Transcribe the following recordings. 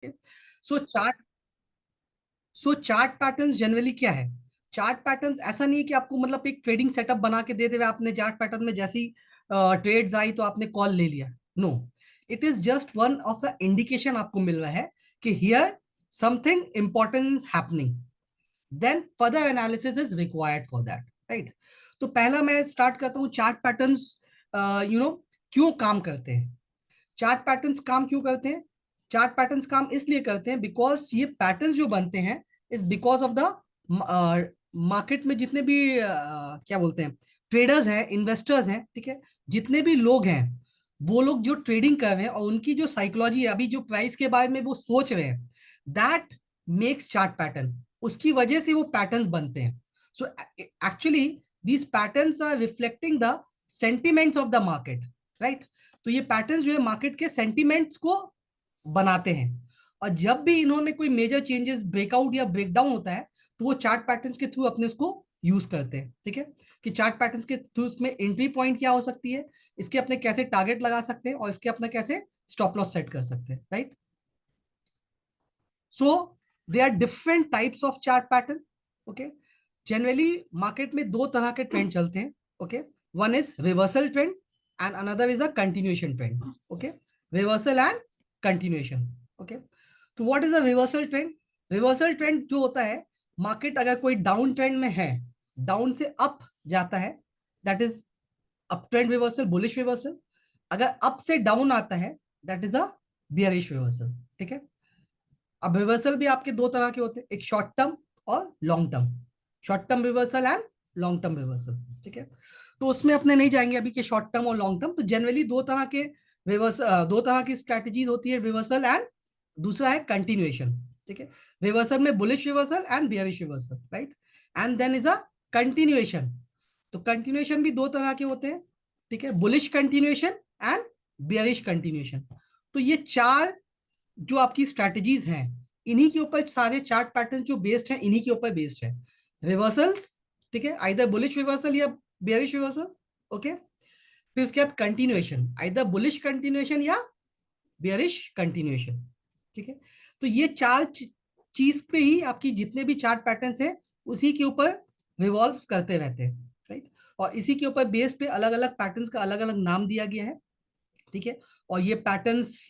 सो chart so chart patterns generally क्या है? Chart patterns ऐसा नहीं है कि आपको मतलब एक ट्रेडिंग सेटअप बना के दे देवे, आपने चार्ट पैटर्न में जैसी ट्रेड्स आई तो आपने कॉल ले लिया। No, it is just one of the indication आपको मिल रहा है कि here something important happening, then further analysis is required for that, right? तो पहला मैं स्टार्ट करता हूँ चार्ट पैटर्न्स यू नो क्यों काम करते हैं। चार्ट पैटर्न्स काम क्यों करते हैं? चार्ट पैटर्न्स काम इसलिए करते हैं बिकॉज ये पैटर्न्स जो बनते हैं is because of the market में जितने भी क्या बोलते हैं, ट्रेडर्स हैं, इन्वेस्टर्स हैं, ठीक है, जितने भी लोग हैं, वो लोग जो ट्रेडिंग कर रहे हैं और उनकी जो साइकोलॉजी है, अभी जो प्राइस के बारे में वो सोच रहे हैं, दैट मेक्स चार्ट पैटर्न, उसकी वजह से वो पैटर्न्स बनते हैं। So actually these patterns are reflecting the sentiments of the market, right? तो ये पैटर्न्स जो है मार्केट के सेंटिमेंट्स को बनाते हैं, और जब भी इन्होंने कोई मेजर चेंजेस, ब्रेकआउट या ब्रेकडाउन होता है, तो वो चार्ट पैटर्न्स के थ्रू अपने उसको यूज करते हैं, ठीक है, कि चार्ट पैटर्न्स के थ्रू उसमें एंट्री पॉइंट क्या हो सकती है, इसके अपने कैसे टारगेट लगा सकते हैं, और इसके अपना कैसे स्टॉप लॉस सेट कर सकते हैं, right? So they are different types of chart pattern. Okay, generally market में दो तरह के ट्रेंड चलते हैं। Okay, one is reversal trend and another is a continuation trend. Okay, reversal and continuation. Okay, तो what is a reversal trend? Reversal trend जो होता है, मार्केट अगर कोई डाउन ट्रेंड में है, डाउन से अप जाता है, that is up trend reversal, bullish reversal. अगर अप से डाउन आता है, that is a bearish reversal, ठीक है। अब रिवर्सल भी आपके दो तरह के होते हैं, एक शॉर्ट टर्म और long term. Short term reversal and long term reversal, ठीक है। तो उसमें अपने नहीं जाएंगे अभी कि शॉर्ट टर्म और लॉन्ग टर्म, तो जनरली दो तरह के दो तरह की स्ट्रैटेजीज होती है, रिवर्सल एंड दूसरा है कंटिन्यूएशन, ठीक है। रिवर्सल में bullish reversal and bearish reversal, right? And then is a continuation. तो कंटिन्यूएशन भी दो तरह के होते हैं, ठीक है, bullish continuation and bearish continuation. तो ये चार जो आपकी स्ट्रैटेजीज हैं, इन्हीं के ऊपर सारे चार्ट पैटर्न जो बेस्ड हैं, इन्हीं के ऊपर बेस्ड है। रिवर्सल्स, ठीक है, आइदर बुलिश रिवर्सल या बेयरिश रिवर्सल। ओके, फिर उसके बाद कंटिन्यूएशन, आइदर बुलिश कंटिन्यूएशन या बेयरिश कंटिन्यूएशन, ठीक है। तो ये चार चीज पे ही आपकी जितने भी चार्ट पैटर्न्स हैं, उसी के ऊपर रिवॉल्व करते रहते हैं, राइट? और इसी के ऊपर बेस पे अलग अलग पैटर्न्स का अलग अलग नाम दिया गया है, ठीक है। और ये पैटर्न्स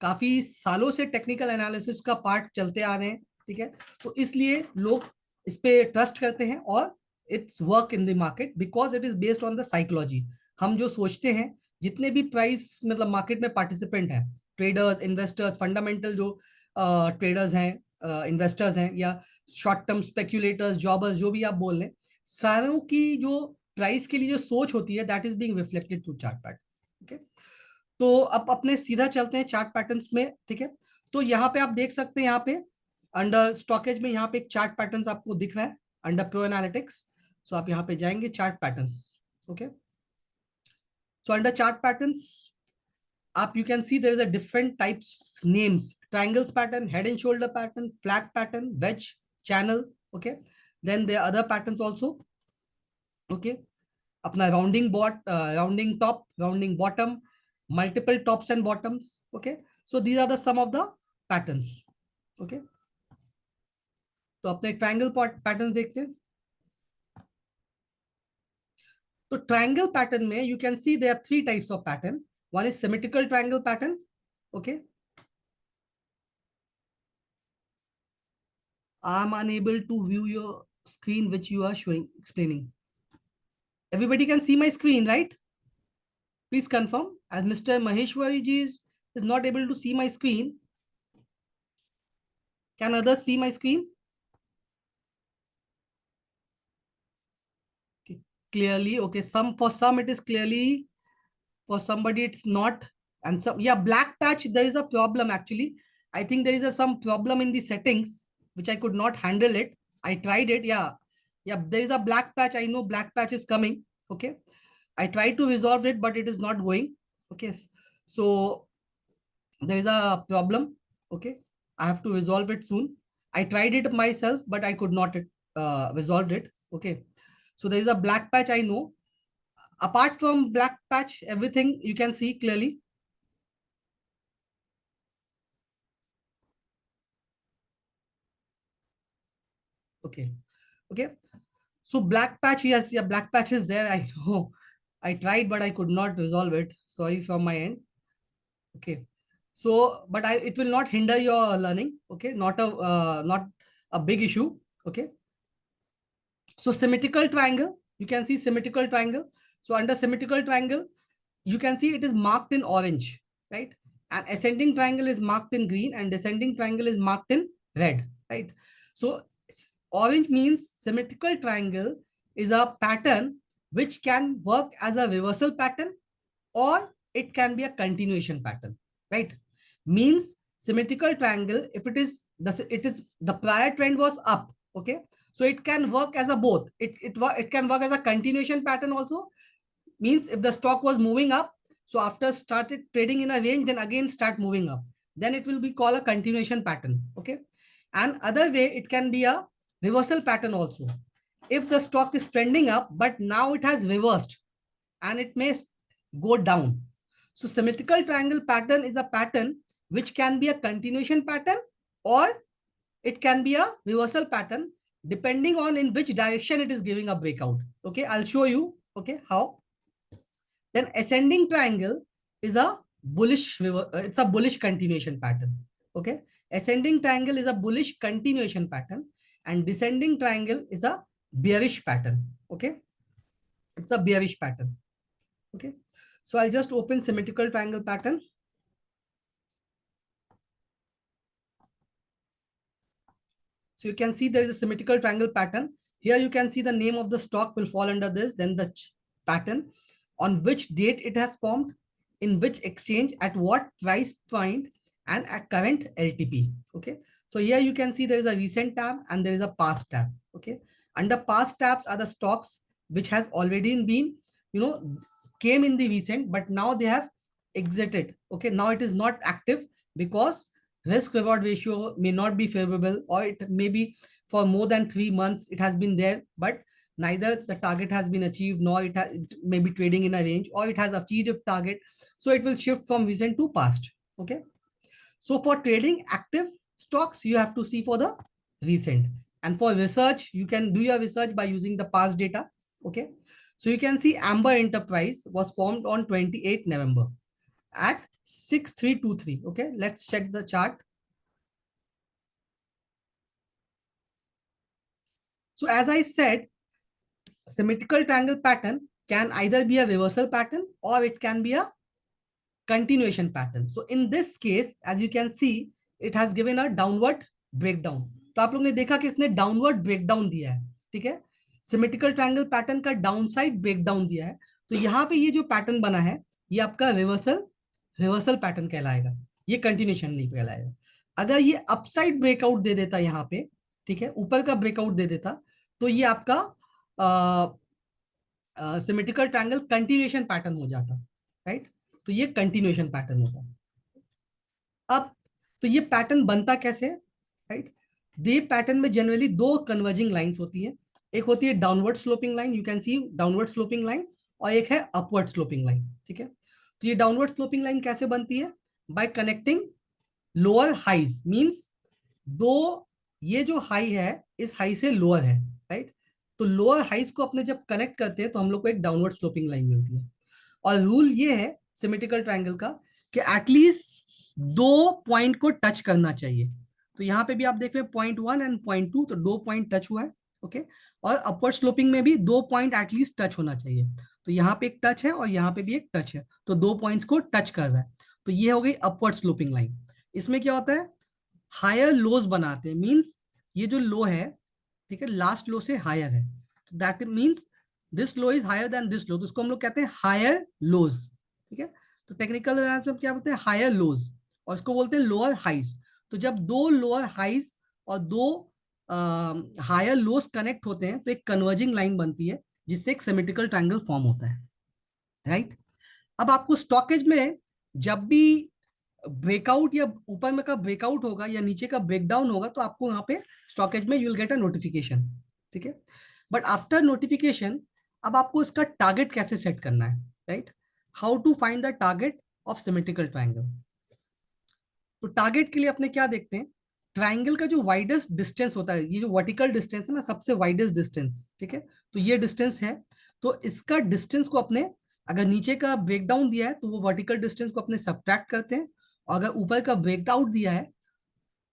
काफी सालों से टेक्निकल एनालिसिस का पार्ट चलते आ रहे हैं, ठीक है। तो इसलिए लोग इस पे ट्रस्ट करते हैं, और it's work in the market because it is based on the psychology. हम जो सोचते हैं, जितने भी प्राइस मतलब मार्केट में पार्टिसिपेंट हैं, ट्रेडर्स, इन्वेस्टर्स, फंडामेंटल जो ट्रेडर्स हैं, इन्वेस्टर्स हैं, या शॉर्ट टर्म स्पेक्यूलेटर्स, जॉबर्स, जो भी आप बोल रहे हैं, सारों की जो प्राइस के लिए जो सोच होती है, that is being reflected through chart pattern. Okay, तो अब अपने सीधा चलते हैं चार्ट पैटर्न्स में, ठीक है। तो यहाँ पे आप देख सकते हैं, यहाँ पे अंडर स्टॉकेज में यहाँ पे एक चार्ट पैटर्न्स आपको दिख रहा है अंडर प्रो एनालिटिक्स। सो आप यहाँ पे जाएंगे chart patterns. Okay, so under chart patterns आप you can see there is a different types names, triangles pattern, head and shoulder pattern, flag pattern, wedge, channel. Okay, then there other patterns also. Okay, अपना rounding rounding top, rounding bottom, multiple tops and bottoms. Okay, so these are the some of the patterns. Okay, तो अपने triangle pattern देखते हैं। तो triangle pattern में you can see there are three types of pattern. One is symmetrical triangle pattern. Okay, I am unable to view your screen which you are showing, explaining. Everybody can see my screen, right? Please confirm, as Mr. Maheshwari ji is not able to see my screen. Can others see my screen clearly? Okay, some, for some it is clearly, for somebody it's not. And some, yeah, black patch, there is a problem actually. I think there is some problem in the settings which I could not handle it. I tried it. Yeah, yeah, there is a black patch. I know black patch is coming. Okay, I tried to resolve it, but it is not going. Okay, so there is a problem. Okay, I have to resolve it soon. I tried it myself, but I could not resolve it. Okay, so there is a black patch, I know. Apart from black patch, everything you can see clearly. Okay. Okay. So black patch, yes, yeah, black patch is there. I know. I tried, but I could not resolve it. Sorry from my end. Okay. So, but it will not hinder your learning. Okay. Not a big issue. Okay. So symmetrical triangle, you can see symmetrical triangle. So under symmetrical triangle, you can see it is marked in orange, right? And ascending triangle is marked in green and descending triangle is marked in red, right? So orange means symmetrical triangle is a pattern which can work as a reversal pattern or it can be a continuation pattern, right? Means symmetrical triangle, if it is the prior trend was up, okay, so it can work as a both. It can work as a continuation pattern also. Means if the stock was moving up, so after started trading in a range, then again start moving up, then it will be called a continuation pattern. Okay. And other way, it can be a reversal pattern also. If the stock is trending up but now it has reversed and it may go down, so symmetrical triangle pattern is a pattern which can be a continuation pattern or it can be a reversal pattern depending on in which direction it is giving a breakout. Okay, I'll show you. Okay, how. Then ascending triangle is a it's a bullish continuation pattern. Okay. Ascending triangle is a bullish continuation pattern and descending triangle is a bearish pattern. Okay. It's a bearish pattern. Okay. So I'll just open symmetrical triangle pattern. So you can see there is a symmetrical triangle pattern. Here you can see the name of the stock will fall under this, then the pattern, on which date it has formed, in which exchange, at what price point, and at current LTP. Okay. So here you can see there is a recent tab and there is a past tab. Okay. Under past tabs are the stocks which has already been, came in the recent, but now they have exited. Okay. Now it is not active because risk reward ratio may not be favorable, or it may be for more than 3 months it has been there, but neither the target has been achieved nor it may be trading in a range, or it has achieved a target, so it will shift from recent to past. Okay. So for trading active stocks, you have to see for the recent, and for research you can do your research by using the past data. Okay. So you can see Amber Enterprise was formed on 28th November at 6323. Okay, let's check the chart. So as I said, symmetrical triangle pattern can either be a reversal pattern or it can be a continuation pattern. So in this case, as you can see, it has given a downward breakdown. तो आप लोग ने देखा कि इसने downward breakdown दिया है. ठीक है. सिमेट्रिकल ट्रायंगल पैटर्न का डाउनसाइड ब्रेकडाउन दिया है. तो यहाँ पे ये जो पैटर्न बना है, ये आपका रिवर्सल पैटर्न कहलाएगा. ये कंटिन्यूएशन नहीं कहलाएगा. अगर ये अपसाइड ब्रेकआउट दे देता यहाँ पे, ठीक है, ऊपर का ब्रेकआउट दे देता, तो ये आपका सिमेट्रिकल ट्रायंगल कंटिन्यूएशन पैटर्न हो जाता. राइट. तो ये कंटिन्यूएशन पैटर्न होता. अब तो ये पैटर्न बनता कैसे है. राइट. ये पैटर्न में जनरली दो कन्वर्जिंग लाइंस होती है. एक होती है downward sloping line, you can C downward sloping line, और एक है अपवर्ड स्लोपिंग लाइन. ठीक है. तो ये डाउनवर्ड स्लोपिंग लाइन कैसे बनती है. By connecting lower highs. Means दो, ये जो हाई है इस हाई से लोअर है. राइट. तो लोअर हाइज को अपने जब कनेक्ट करते हैं तो हम लोग को एक डाउनवर्ड स्लोपिंग लाइन मिलती है. और रूल ये है सिमेट्रिकल ट्रायंगल का कि एटलीस्ट दो पॉइंट को टच करना चाहिए. तो यहाँ पे भी आप देख रहे हैं .1 एंड .2, तो 2 पॉइंट टच हुआ है. ओके. और अपवर्ड स्लोपिंग में भी 2 पॉइंट एटलीस्ट टच होना चाहिए. तो यहाँ पे एक टच है और यहाँ पे भी एक टच है, तो 2 पॉइंट्स को टच कर रहा है. तो ये हो गई अपवर्ड स्लोपिंग लाइन. इसमें क्या होता है, हायर लोज बनाते हैं. मींस ये जो लो है, ठीक है, लास्ट लो से हायर है, तो that means this low is higher than this low, तो उसको हम लोग कहते हैं हायर लोज. ठीक है. तो टेक्निकल में क्या बोलते हैं, हायर लोज, और इसको बोलते हैं लोअर हाइज. तो जब दो लोअर हाइज और दो हायर लोज कनेक्ट होते हैं तो एक कन्वर्जिंग लाइन बनती है जिससे एक सिमेट्रिकल ट्रायंगल फॉर्म होता है. राइट. अब आपको स्टॉकेज में जब भी ब्रेकआउट या ऊपर में का ब्रेकआउट होगा या नीचे का ब्रेकडाउन होगा, तो आपको यहाँ पे स्टॉकेज में you will get a notification. ठीक है. बट आफ्टर नोटिफिकेशन, अब आपको इसका टारगेट कैसे सेट करना है. Right. How to find the target of symmetrical triangle. तो टारगेट के लिए अपने क्या देखते हैं, ट्राइंगल का जो वाइडेस्ट डिस्टेंस होता है, ये जो वर्टिकल डिस्टेंस है ना, सबसे वाइडेस्ट डिस्टेंस, ठीक है, तो ये डिस्टेंस है। तो इसका डिस्टेंस को अपने, अगर नीचे का ब्रेकडाउन दिया है तो वो वर्टिकल डिस्टेंस को अपने सब्ट्रैक्ट करते हैं, और अगर ऊपर का ब्रेकडाउन दिया है,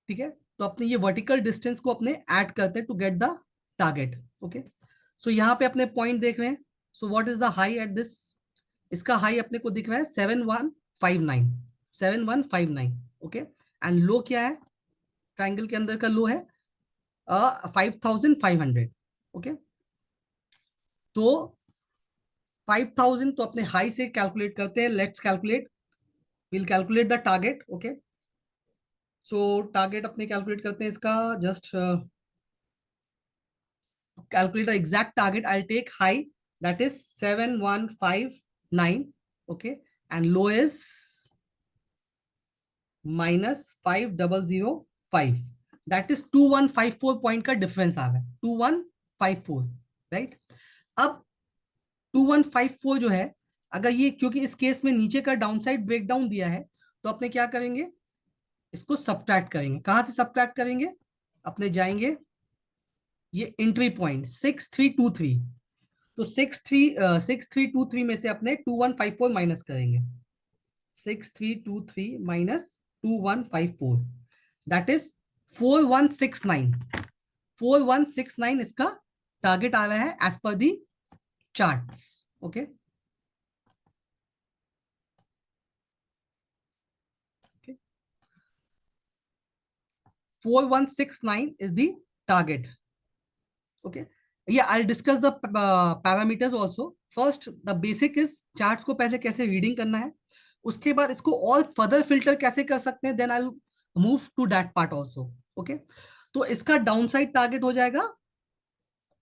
ठीक है, तो अपने ये वर्टिकल डिस्टेंस को अपने ऐड करते हैं to get the target. Okay, so यहाँ पे अपने पॉइंट देख रहे हैं। So what is the high at this, इसका हाई अपने को दिख रहा है 7159, 7159। ओके, एंड लो क्या है, ट्राइंगल के अंदर का लो है 5500। ओके, तो 5000 तो अपने हाई से कैलकुलेट करते हैं, let's calculate, will calculate the target. Okay, so target अपने कैलकुलेट करते हैं इसका, just calculate the exact target. I'll take high, that is 7159. Okay, and low is -5005, that is 2154 point का डिफरेंस आ रहा है, 2154, राइट। अब 2154 जो है, अगर ये, क्योंकि इस केस में नीचे का डाउनसाइड ब्रेकडाउन दिया है, तो अपने क्या करेंगे, इसको सब्ट्रैक्ट करेंगे। कहां से सब्ट्रैक्ट करेंगे, अपने जाएंगे ये एंट्री पॉइंट 6323, तो 6323 में से अपने 2154 माइनस करेंगे, 6323 माइनस 2154, दैट इज 4169। 4169 इसका टारगेट आ रहा है as per the charts. Okay, 4169 is the target. Okay, yeah, I'll discuss the parameters also. First, the basic is charts को पहले कैसे रीडिंग करना है, उसके बाद इसको और फर्दर फिल्टर कैसे कर सकते हैं, then I move to that part also. Okay, तो इसका डाउन साइड टारगेट हो जाएगा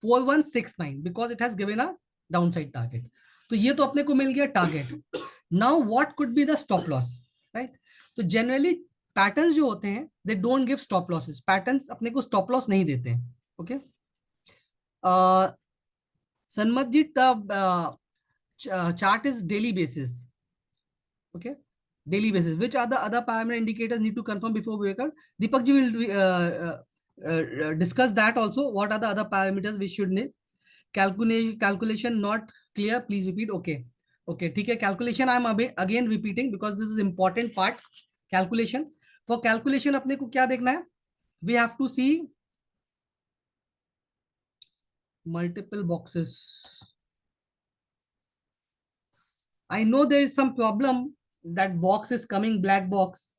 4169 because it has given a downside target. तो ये तो अपने को मिल गया target. Now what could be the stop loss, right. तो जनरली पैटर्न्स जो होते हैं they don't give stop losses, patterns अपने को स्टॉप लॉस नहीं देते हैं। Okay, Sanmat ji, the chart is daily basis. Okay, daily basis. Which are the other parameter indicators need to confirm before we record? Deepak ji will discuss that also. What are the other parameters we should need? Calculation not clear. Please repeat. Okay. Okay. ठीक है. Calculation I am again repeating because this is important part. Calculation. For calculation अपने को क्या देखना है? We have to see multiple boxes. I know there is some problem, that box is coming, black box.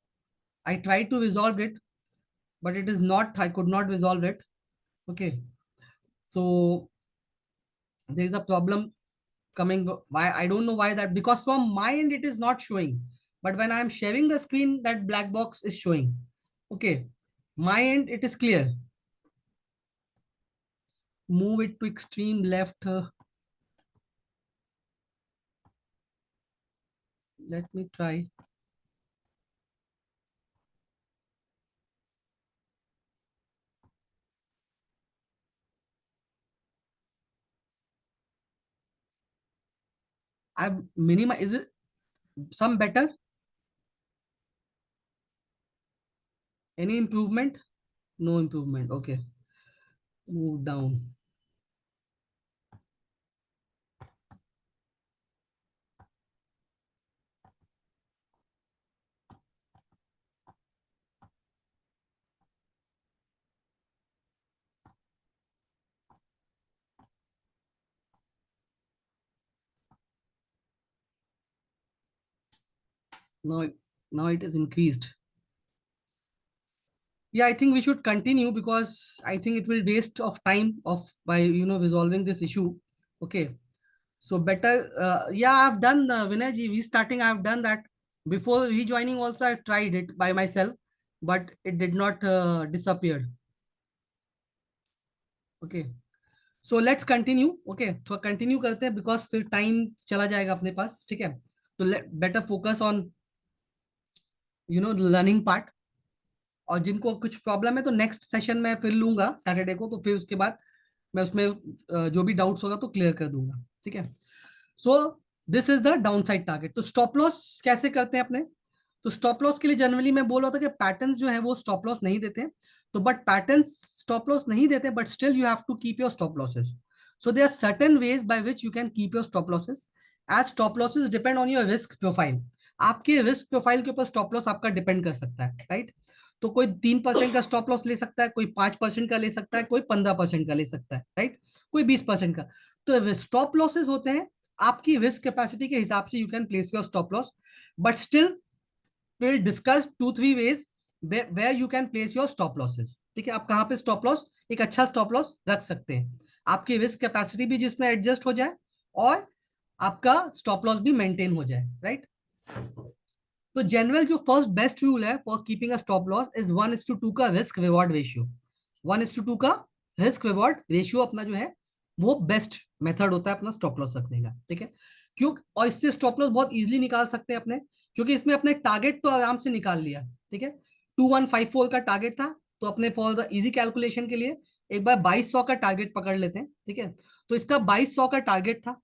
I tried to resolve it, but it is not, I could not resolve it. Okay, so there is a problem coming. Why, I don't know why that, because from my end it is not showing, but when I am sharing the screen, that black box is showing. Okay, my end it is clear. Move it to extreme left. Let me try. I've minimized. Is it some better? Any improvement? No improvement. Okay, move down. Now, now it is increased. Yeah, I think we should continue because I think it will waste of time of by resolving this issue. Okay, so better. Yeah, I've done Vinay ji restarting. I've done that before rejoining. Also, I tried it by myself, but it did not disappear. Okay, so let's continue. Okay, तो continue करते हैं because फिर time चला जाएगा अपने पास, ठीक है। तो better focus on learning part. और जिनको कुछ प्रॉब्लम है तो नेक्स्ट सेशन में फिर लूंगा सैटरडे को, तो फिर उसके बाद मैं उसमें जो भी डाउट्स होगा तो क्लियर कर दूंगा, ठीक है। सो this is the down side target. तो स्टॉप लॉस कैसे करते हैं अपने, तो स्टॉप लॉस के लिए जनरली मैं बोल रहा था कि पैटर्न्स जो है वो स्टॉप लॉस नहीं देते हैं, तो बट पैटर्न्स स्टॉप लॉस नहीं देते, but still you have to keep your stop losses. So there are certain ways by which you can keep your stop losses. As stop losses depend on your risk profile. आपके risk profile के ऊपर stop loss आपका depend कर सकता है, right. तो कोई 3% का स्टॉप लॉस ले सकता है, कोई 5% का ले सकता है, कोई 15% का ले सकता है, राइट, कोई 20% का. तो स्टॉप लॉसेस होते हैं आपकी रिस्क कैपेसिटी के हिसाब से. You can place your stop loss, but still we'll discuss 2-3 ways where you can place your stop losses. ठीक है, आप कहाँ पे स्टॉप लॉस, एक अच्छा स्टॉप लॉस रख सकते हैं, आपकी रिस्क कैपेसिटी भी जिसमें एडजस्ट हो जाए और आपका स्टॉप लॉस भी मेंटेन हो जाए, राइट. तो जनरल जो फर्स्ट बेस्ट रूल है for keeping a stop loss is 1:2 का रिस्क रिवॉर्ड रेशियो. 1:2 का रिस्क रिवॉर्ड रेशियो अपना जो है वो बेस्ट मेथड होता है अपना स्टॉप लॉस रखने का. ठीक है, क्यों, और इससे स्टॉप लॉस बहुत इजीली निकाल सकते हैं अपने, क्योंकि इसमें अपने टारगेट तो आराम से निकाल लिया. ठीक है, 2154 का टारगेट था, तो अपने फॉर द इजी कैलकुलेशन के लिए एक बार 2200 का टारगेट पकड़ लेते हैं. ठीक है, तो इसका 2200 का टारगेट था,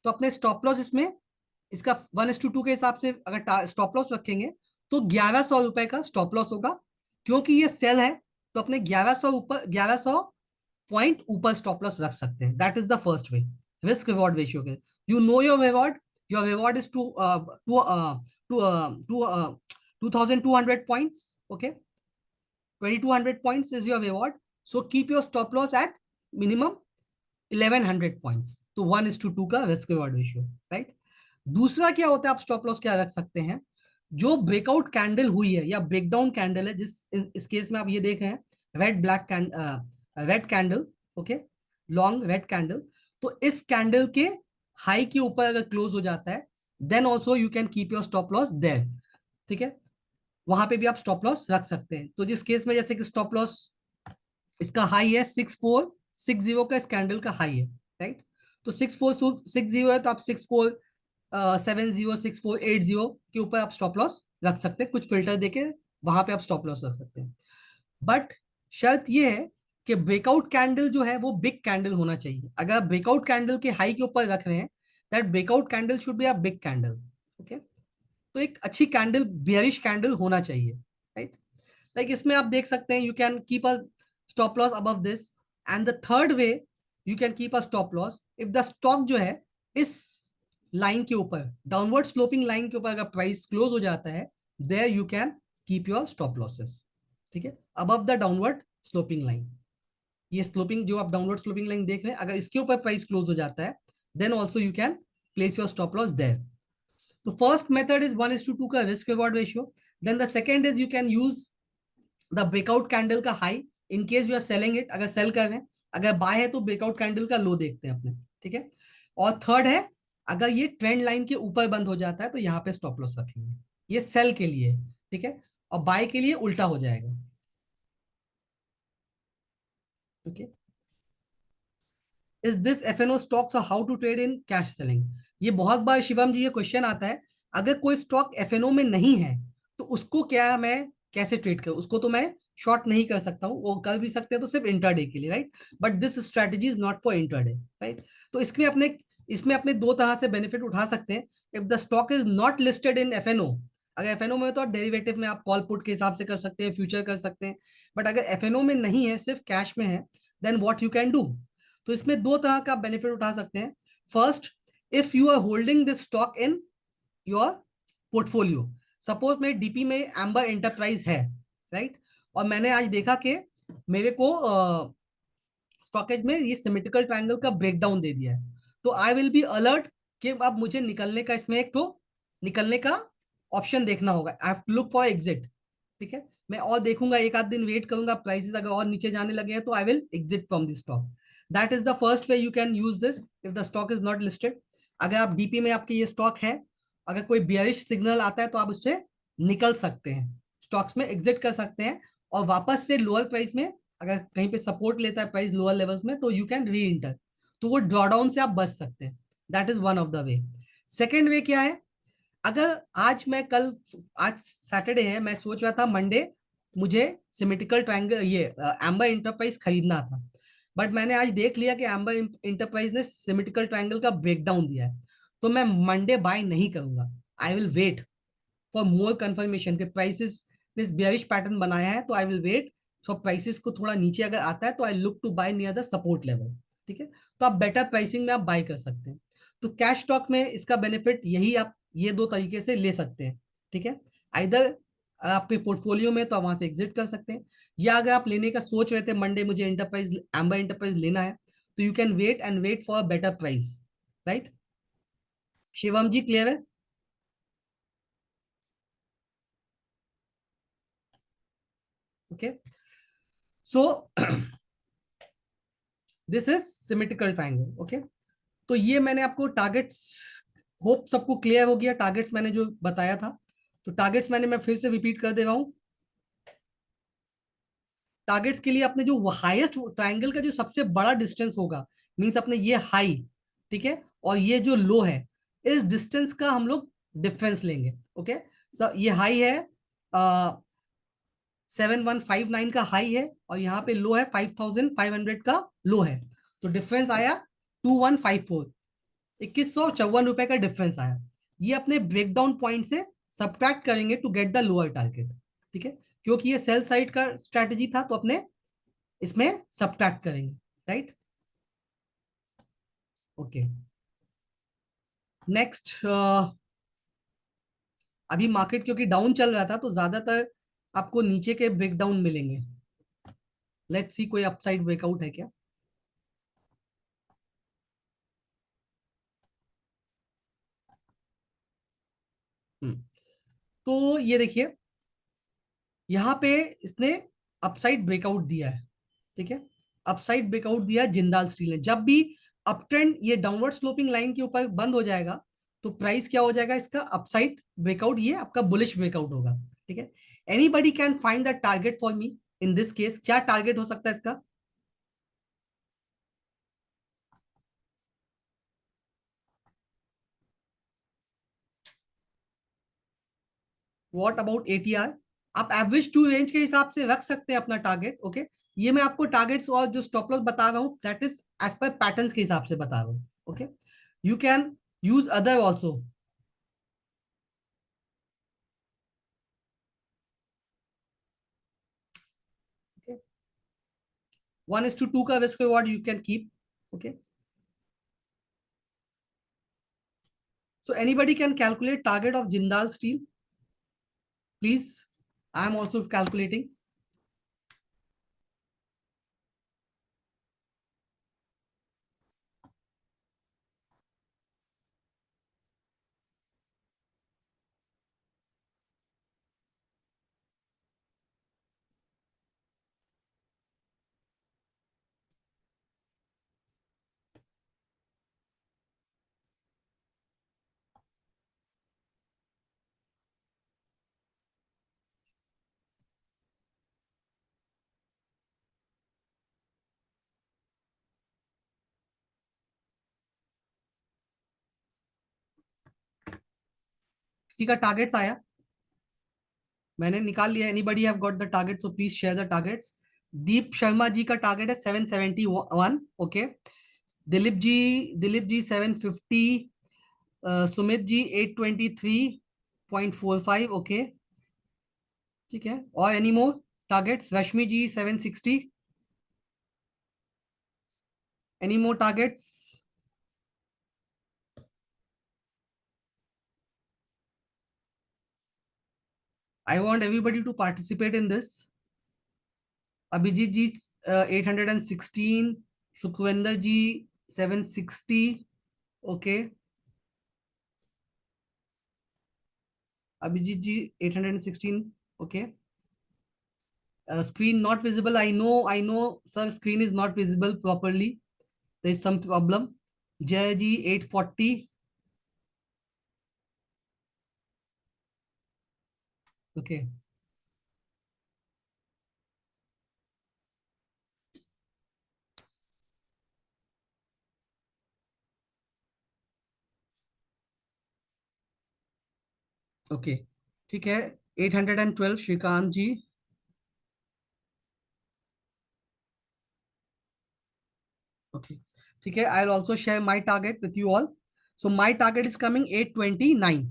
तो अपने स्टॉप लॉस इसमें इसका 1:2 के हिसाब से अगर स्टॉप लॉस रखेंगे तो 1100 रुपए का स्टॉप लॉस होगा. क्योंकि ये सेल है तो अपने 1100 पॉइंट ऊपर स्टॉप लॉस रख सकते हैं. That is the first way risk reward ratio के. You know your reward is two two two 2200 points. Okay, 2200 points is your reward. So keep your stop loss at minimum 1100 points. तो 1:2 का risk reward ratio, right. दूसरा क्या होता है, आप stop loss क्या रख सकते हैं, जो ब्रेकआउट कैंडल हुई है या ब्रेकडाउन कैंडल है, इस केस में आप ये देख रहे हैं red candle. Okay, long red candle. तो इस कैंडल के हाई के ऊपर अगर क्लोज हो जाता है then also you can keep your stop loss there. ठीक है, वहां पे भी आप स्टॉप लॉस रख सकते हैं. तो जिस केस में जैसे कि स्टॉप लॉस इसका हाई है 6460 का, इस कैंडल का हाई है, राइट. तो 6460 है, तो आप 6470 6480 के ऊपर आप स्टॉप लॉस रख सकते हैं, कुछ फिल्टर देके वहां पे आप स्टॉप लॉस रख सकते हैं. बट शर्त ये है कि ब्रेकआउट कैंडल जो है वो बिग कैंडल होना चाहिए. अगर आप ब्रेकआउट कैंडल के हाई के ऊपर रख रहे हैं, that breakout candle should be a big candle. Okay, तो एक अच्छी कैंडल बियरिश कैंडल होना चाहिए, राइट. लाइक इसमें आप देख सकते हैं you can keep a stop loss above this. And the third way you can keep a stop loss if the stock जो है इस लाइन के ऊपर, डाउनवर्ड स्लोपिंग लाइन के ऊपर अगर प्राइस क्लोज हो जाता है, there you can keep your stop losses. ठीक है, above the downward sloping line. ये स्लोपिंग जो आप डाउनवर्ड स्लोपिंग लाइन देख रहे हैं, अगर इसके ऊपर प्राइस क्लोज हो जाता है then also you can place your stop loss there. तो फर्स्ट मेथड इज 1:2 का risk reward ratio. Then the second is you can use the breakout candle का high in case you are selling it. अगर sell कर रहे हैं, अगर bye है तो ब्रेकआउट कैंडल का लो देखते हैं अपने. ठीक है, और थर्ड है अगर ये ट्रेंड लाइन के ऊपर बंद हो जाता है तो यहाँ पे स्टॉप लॉस रखेंगे. ये सेल के लिए, ठीक है, और बाय के लिए उल्टा हो जाएगा. Okay, is this FNO stocks और how to trade in cash selling. ये बहुत बार शिवम जी ये क्वेश्चन आता है, अगर कोई स्टॉक एफएनओ में नहीं है तो उसको क्या मैं कैसे ट्रेड करूं. उसको तो मैं शॉर्ट नहीं कर सकता हूँ, वो कर भी सकते हैं तो सिर्फ इंटरडे के लिए, right. But this strategy is not for intraday, right. तो इसमें अपने दो तरह से बेनिफिट उठा सकते हैं. If the stock is not listed in FNO, अगर एफएनओ में तो डेरिवेटिव में आप कॉल पुट के हिसाब से कर सकते हैं, फ्यूचर कर सकते हैं. बट अगर एफएनओ में नहीं है, सिर्फ कैश में है, then what you can do. तो इसमें दो तरह का बेनिफिट उठा सकते हैं. First, if you are holding this stock in your portfolio, suppose मेरे डीपी में एम्बर एंटरप्राइज है, राइट, और मैंने आज देखा कि मेरे को स्टॉकेज में ये सिमेट्रिकल ट्रायंगल का ब्रेकडाउन दे दिया है, तो आई विल बी अलर्ट कि अब मुझे निकलने का, इसमें एक तो निकलने का ऑप्शन देखना होगा. I have to look for exit. ठीक है, मैं और देखूंगा, एक आध दिन वेट करूंगा, प्राइसेस अगर और नीचे जाने लगे हैं तो I will exit from this stock. That is the first way you can use this if the stock is not listed. अगर आप डीपी में आपके ये स्टॉक है, अगर कोई बियरिश सिग्नल आता है तो आप उससे निकल सकते हैं, स्टॉक्स में एग्जिट कर सकते हैं, और वापस से लोअर प्राइस में अगर कहीं पे सपोर्ट लेता है प्राइस लोअर लेवल्स में तो यू कैन री इंटर, तो वो ड्रॉडाउन से आप बच सकते हैं. That is one of the way. Second way क्या है, अगर आज सैटरडे है, मैं सोच रहा था मंडे मुझे सिमेट्रिकल ट्रायंगल ये एम्बर इंटरप्राइज खरीदना था, बट मैंने आज देख लिया कि एम्बर इंटरप्राइज ने सिमेट्रिकल ट्रायंगल का ब्रेकडाउन दिया है, तो मैं मंडे बाय नहीं करूंगा. I will wait for more confirmation के प्राइसेस ने बेयरिश पैटर्न बनाया है, तो I will wait for prices को थोड़ा नीचे अगर आता है तो I look to buy near the support level. ठीक है, तो आप बेटर प्राइसिंग में आप बाय कर सकते हैं। तो कैश स्टॉक में इसका बेनिफिट यही, आप ये दो तरीके से ले सकते हैं। ठीक है, आइदर आपके पोर्टफोलियो में तो आप वहां से एग्जिट कर सकते हैं, या अगर आप लेने का सोच रहे थे मंडे मुझे इंटरप्राइज एम्बर इंटरप्राइज लेना है, तो you can wait and wait for a better price, right. Shivam ji clear है? Okay, so this is symmetrical triangle. Okay, तो ये मैंने आपको टारगेट्स, होप सबको क्लियर हो गया टारगेट्स मैंने जो बताया था। तो टारगेट्स मैंने, मैं फिर से रिपीट कर दे रहा हूं। टारगेट्स के लिए अपने जो हाईएस्ट ट्रायंगल का जो सबसे बड़ा डिस्टेंस होगा, मींस अपने ये हाई, ठीक है, और ये जो लो है, इस डिस्टेंस का हम लोग डिफरेंस लेंगे। ओके, सो ये हाई है 7159 का हाई है, और यहाँ पे लो है 5500 का लो है। तो डिफरेंस आया 2154, 2154 रुपए का डिफरेंस आया। ये अपने ब्रेकडाउन पॉइंट से सब्ट्रैक्ट करेंगे to get the lower target. ठीक है, क्योंकि ये सेल साइड का स्ट्रेटेजी था, तो अपने इसमें सब्ट्रैक्ट करेंगे, राइट। ओके, नेक्स्ट, अभी मार्केट क्योंकि डाउन चल रहा था तो ज्यादातर आपको नीचे के ब्रेकडाउन मिलेंगे। लेट्स सी कोई अपसाइड ब्रेकआउट है क्या। हम्म, तो ये देखिए, यहाँ पे इसने अपसाइड ब्रेकआउट दिया है। ठीक है, अपसाइड ब्रेकआउट दिया है जिंदाल स्टील ने। जब भी अप ट्रेंड ये डाउनवर्ड स्लोपिंग लाइन के ऊपर बंद हो जाएगा, तो प्राइस क्या हो जाएगा इसका, अपसाइड ब्रेकआउट, ये आपका बुलिश ब्रेकआउट होगा। ठीक है, anybody can find the target for me in this case, क्या टारगेट हो सकता है इसका। व्हाट अबाउट एटीआर, आप एवरेज टू रेंज के हिसाब से रख सकते हैं अपना टारगेट। ओके, ये मैं आपको टारगेट्स और जो स्टॉप लॉस बता रहा हूँ that is as per patterns के हिसाब से बता रहा हूँ। Okay, you can use other also. 1:2 का risk reward you can keep. Okay, so anybody can calculate target of Jindal steel please, I am also calculating. किसी का टारगेट्स आया, मैंने निकाल लिया। Anybody have got the target, so please share the targets. Deep Sharma ji का target है 771। Okay, Dilip ji 750, Sumit ji 823.45। Okay, ठीक है, और any more targets, Rashmi ji 760, any more targets. I want everybody to participate in this. Abhijit ji 816, Sukhwinder ji 760। Okay, Abhijit ji 816। Okay, screen not visible, I know sir, screen is not visible properly, there is some problem। जय जी 840। Okay, okay, ठीक है, 812 श्रीकांत जी। Okay, ठीक है, I will also share my target with you all. So my target is coming 829,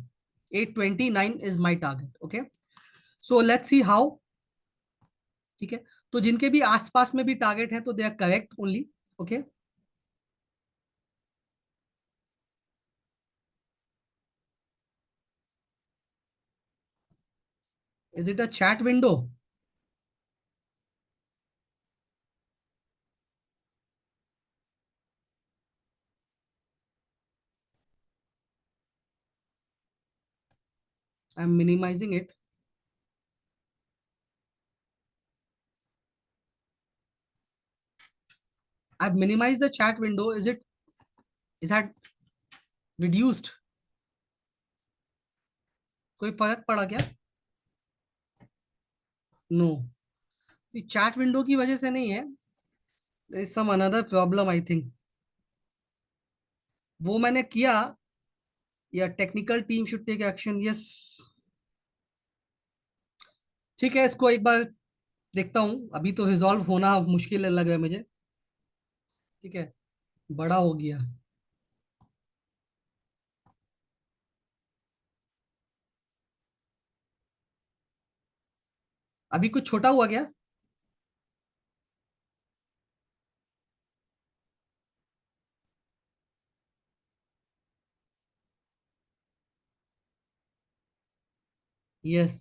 829 is my target. Okay, so let's see how. ठीक है, तो जिनके भी आसपास में भी टारगेट है तो they are correct only. Okay, is it a chat window? I'm minimizing it. I've minimized the chat window. Is that reduced? कोई फर्क पड़ा क्या? नो, चैट विंडो की वजह से नहीं है. there is some another problem I think. वो मैंने किया, या technical team should take action. Yes, ठीक है, इसको एक बार देखता हूँ. अभी तो रिजॉल्व होना मुश्किल लग रहा है मुझे. ठीक है, बड़ा हो गया. अभी कुछ छोटा हुआ क्या? यस,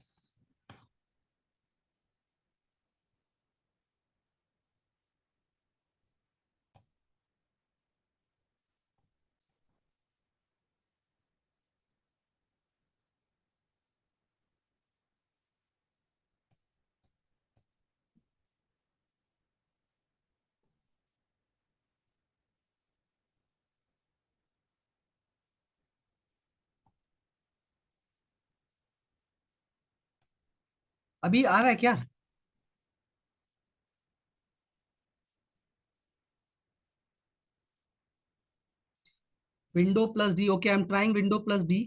अभी आ रहा है क्या? Window plus D. Okay, I am trying window plus D.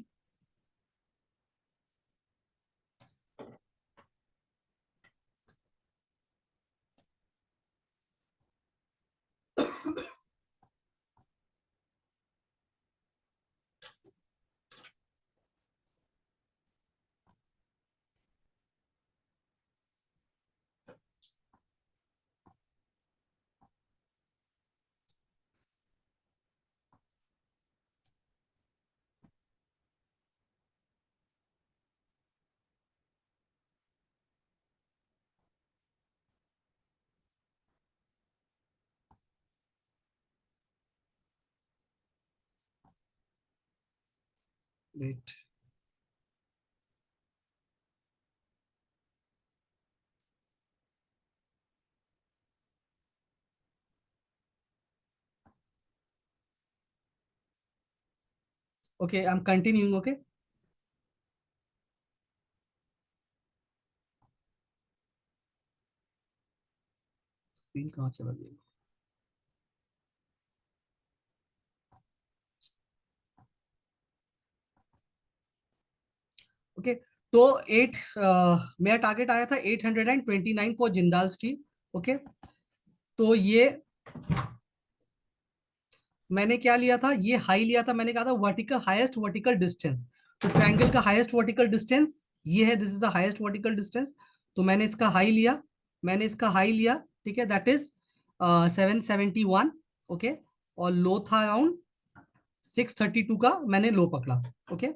Wait, okay, I am continuing. Okay, screen कहाँ चला गया? ओके, तो मेरा टारगेट आया था 829 फॉर जिंदाल स्टील. ओके, तो ये मैंने क्या लिया था, ये हाई लिया था. मैंने कहा था वर्टिकल, हाईएस्ट वर्टिकल डिस्टेंस. तो ट्रायंगल का हाईएस्ट वर्टिकल डिस्टेंस ये है, this is the highest vertical distance. तो मैंने इसका हाई लिया, मैंने इसका हाई लिया. ठीक है, दैट इज 771. ओके, और लो था अराउंड 632 का, मैंने लो पकड़ा. ओके,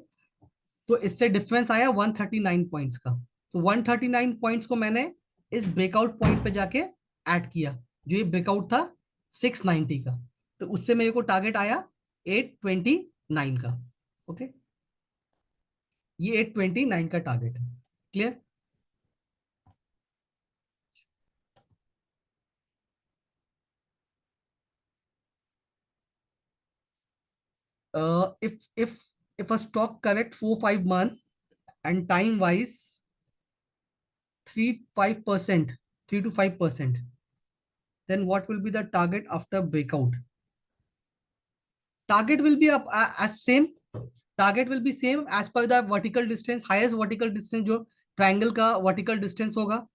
तो इससे डिफरेंस आया 139 पॉइंट्स का. तो 139 पॉइंट्स को मैंने इस ब्रेकआउट पॉइंट पे जाके ऐड किया, जो ये ब्रेकआउट था 690 का. तो उससे मेरे को टारगेट आया 829 का. ओके, ये 829 का टारगेट है. Clear? If a stock correct 4-5 months and time wise 3-5%, 3 to 5%, then what will be the target after breakout? Target will be up as same. Target will be same as per the vertical distance, highest vertical distance जो triangle का vertical distance होगा.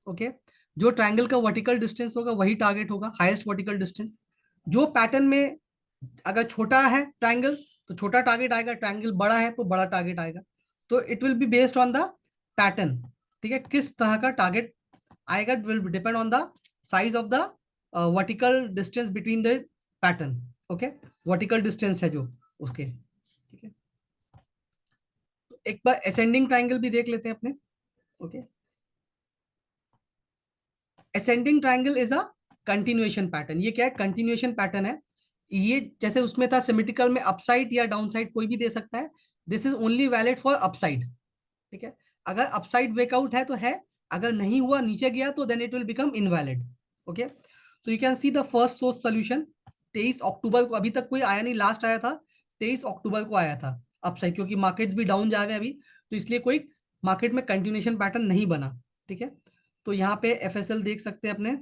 Okay, जो triangle का vertical distance होगा वही target होगा, highest vertical distance. जो pattern में अगर छोटा है ट्रायंगल, तो छोटा टारगेट आएगा, ट्रायंगल बड़ा है तो बड़ा टारगेट आएगा। तो it will be based on the pattern, ठीक है, किस तरह का टारगेट आएगा, it will depend on the size of the vertical distance between the pattern. Okay, vertical distance है जो उसके, ठीक है। तो एक बार असेंडिंग ट्रायंगल भी देख लेते हैं अपने। Okay, ascending triangle is a continuation pattern. ये क्या है, कंटिन्यूएशन पैटर्न है। ये जैसे उसमें था सिमेट्रिकल में अपसाइड या डाउनसाइड कोई भी दे सकता है, this is only valid for upside, ठीक है। अगर अपसाइड ब्रेकआउट है तो है, अगर नहीं हुआ नीचे गया तो then it will become invalid. Okay, तो you can see the first source solution 23 October को, अभी तक कोई आया नहीं, लास्ट आया था 23 अक्टूबर को आया था अपसाइड, क्योंकि मार्केट्स भी डाउन जा रहे हैं अभी, तो इसलिए कोई मार्केट में कंटिन्यूएशन पैटर्न नहीं बना, ठीक है। तो यहाँ पे एफएसएल देख सकते हैं अपने,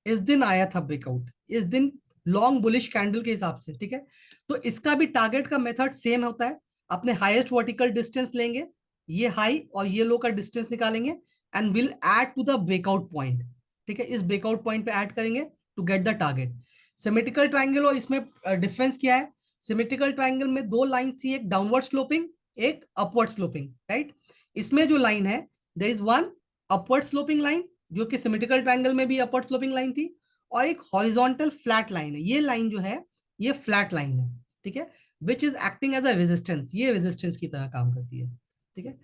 इस दिन आया था ब्रेकआउट, इस दिन लॉन्ग बुलिश कैंडल के हिसाब से, ठीक है। तो इसका भी टारगेट का मेथड सेम होता है, अपने हाईएस्ट वर्टिकल डिस्टेंस लेंगे, ये हाई और ये लो का डिस्टेंस निकालेंगे and will add to the breakout point, ठीक है। इस ब्रेकआउट पॉइंट पे ऐड करेंगे to get the target. Symmetrical triangle और इसमें डिफरेंस क्या है, सिमेट्रिकल ट्राइंगल में दो लाइन थी, एक डाउनवर्ड स्लोपिंग, एक अपवर्ड स्लोपिंग, राइट। इसमें जो लाइन है, there is one upward sloping line, जो कि सिमेट्रिकल ट्रायंगल में भी अपवर्ड स्लोपिंग लाइन थी, और एक हॉरिजॉन्टल फ्लैट लाइन है। ये लाइन जो है ये फ्लैट लाइन है, ठीक है, which is acting as a resistance, ये रेजिस्टेंस की तरह काम करती है, ठीक है।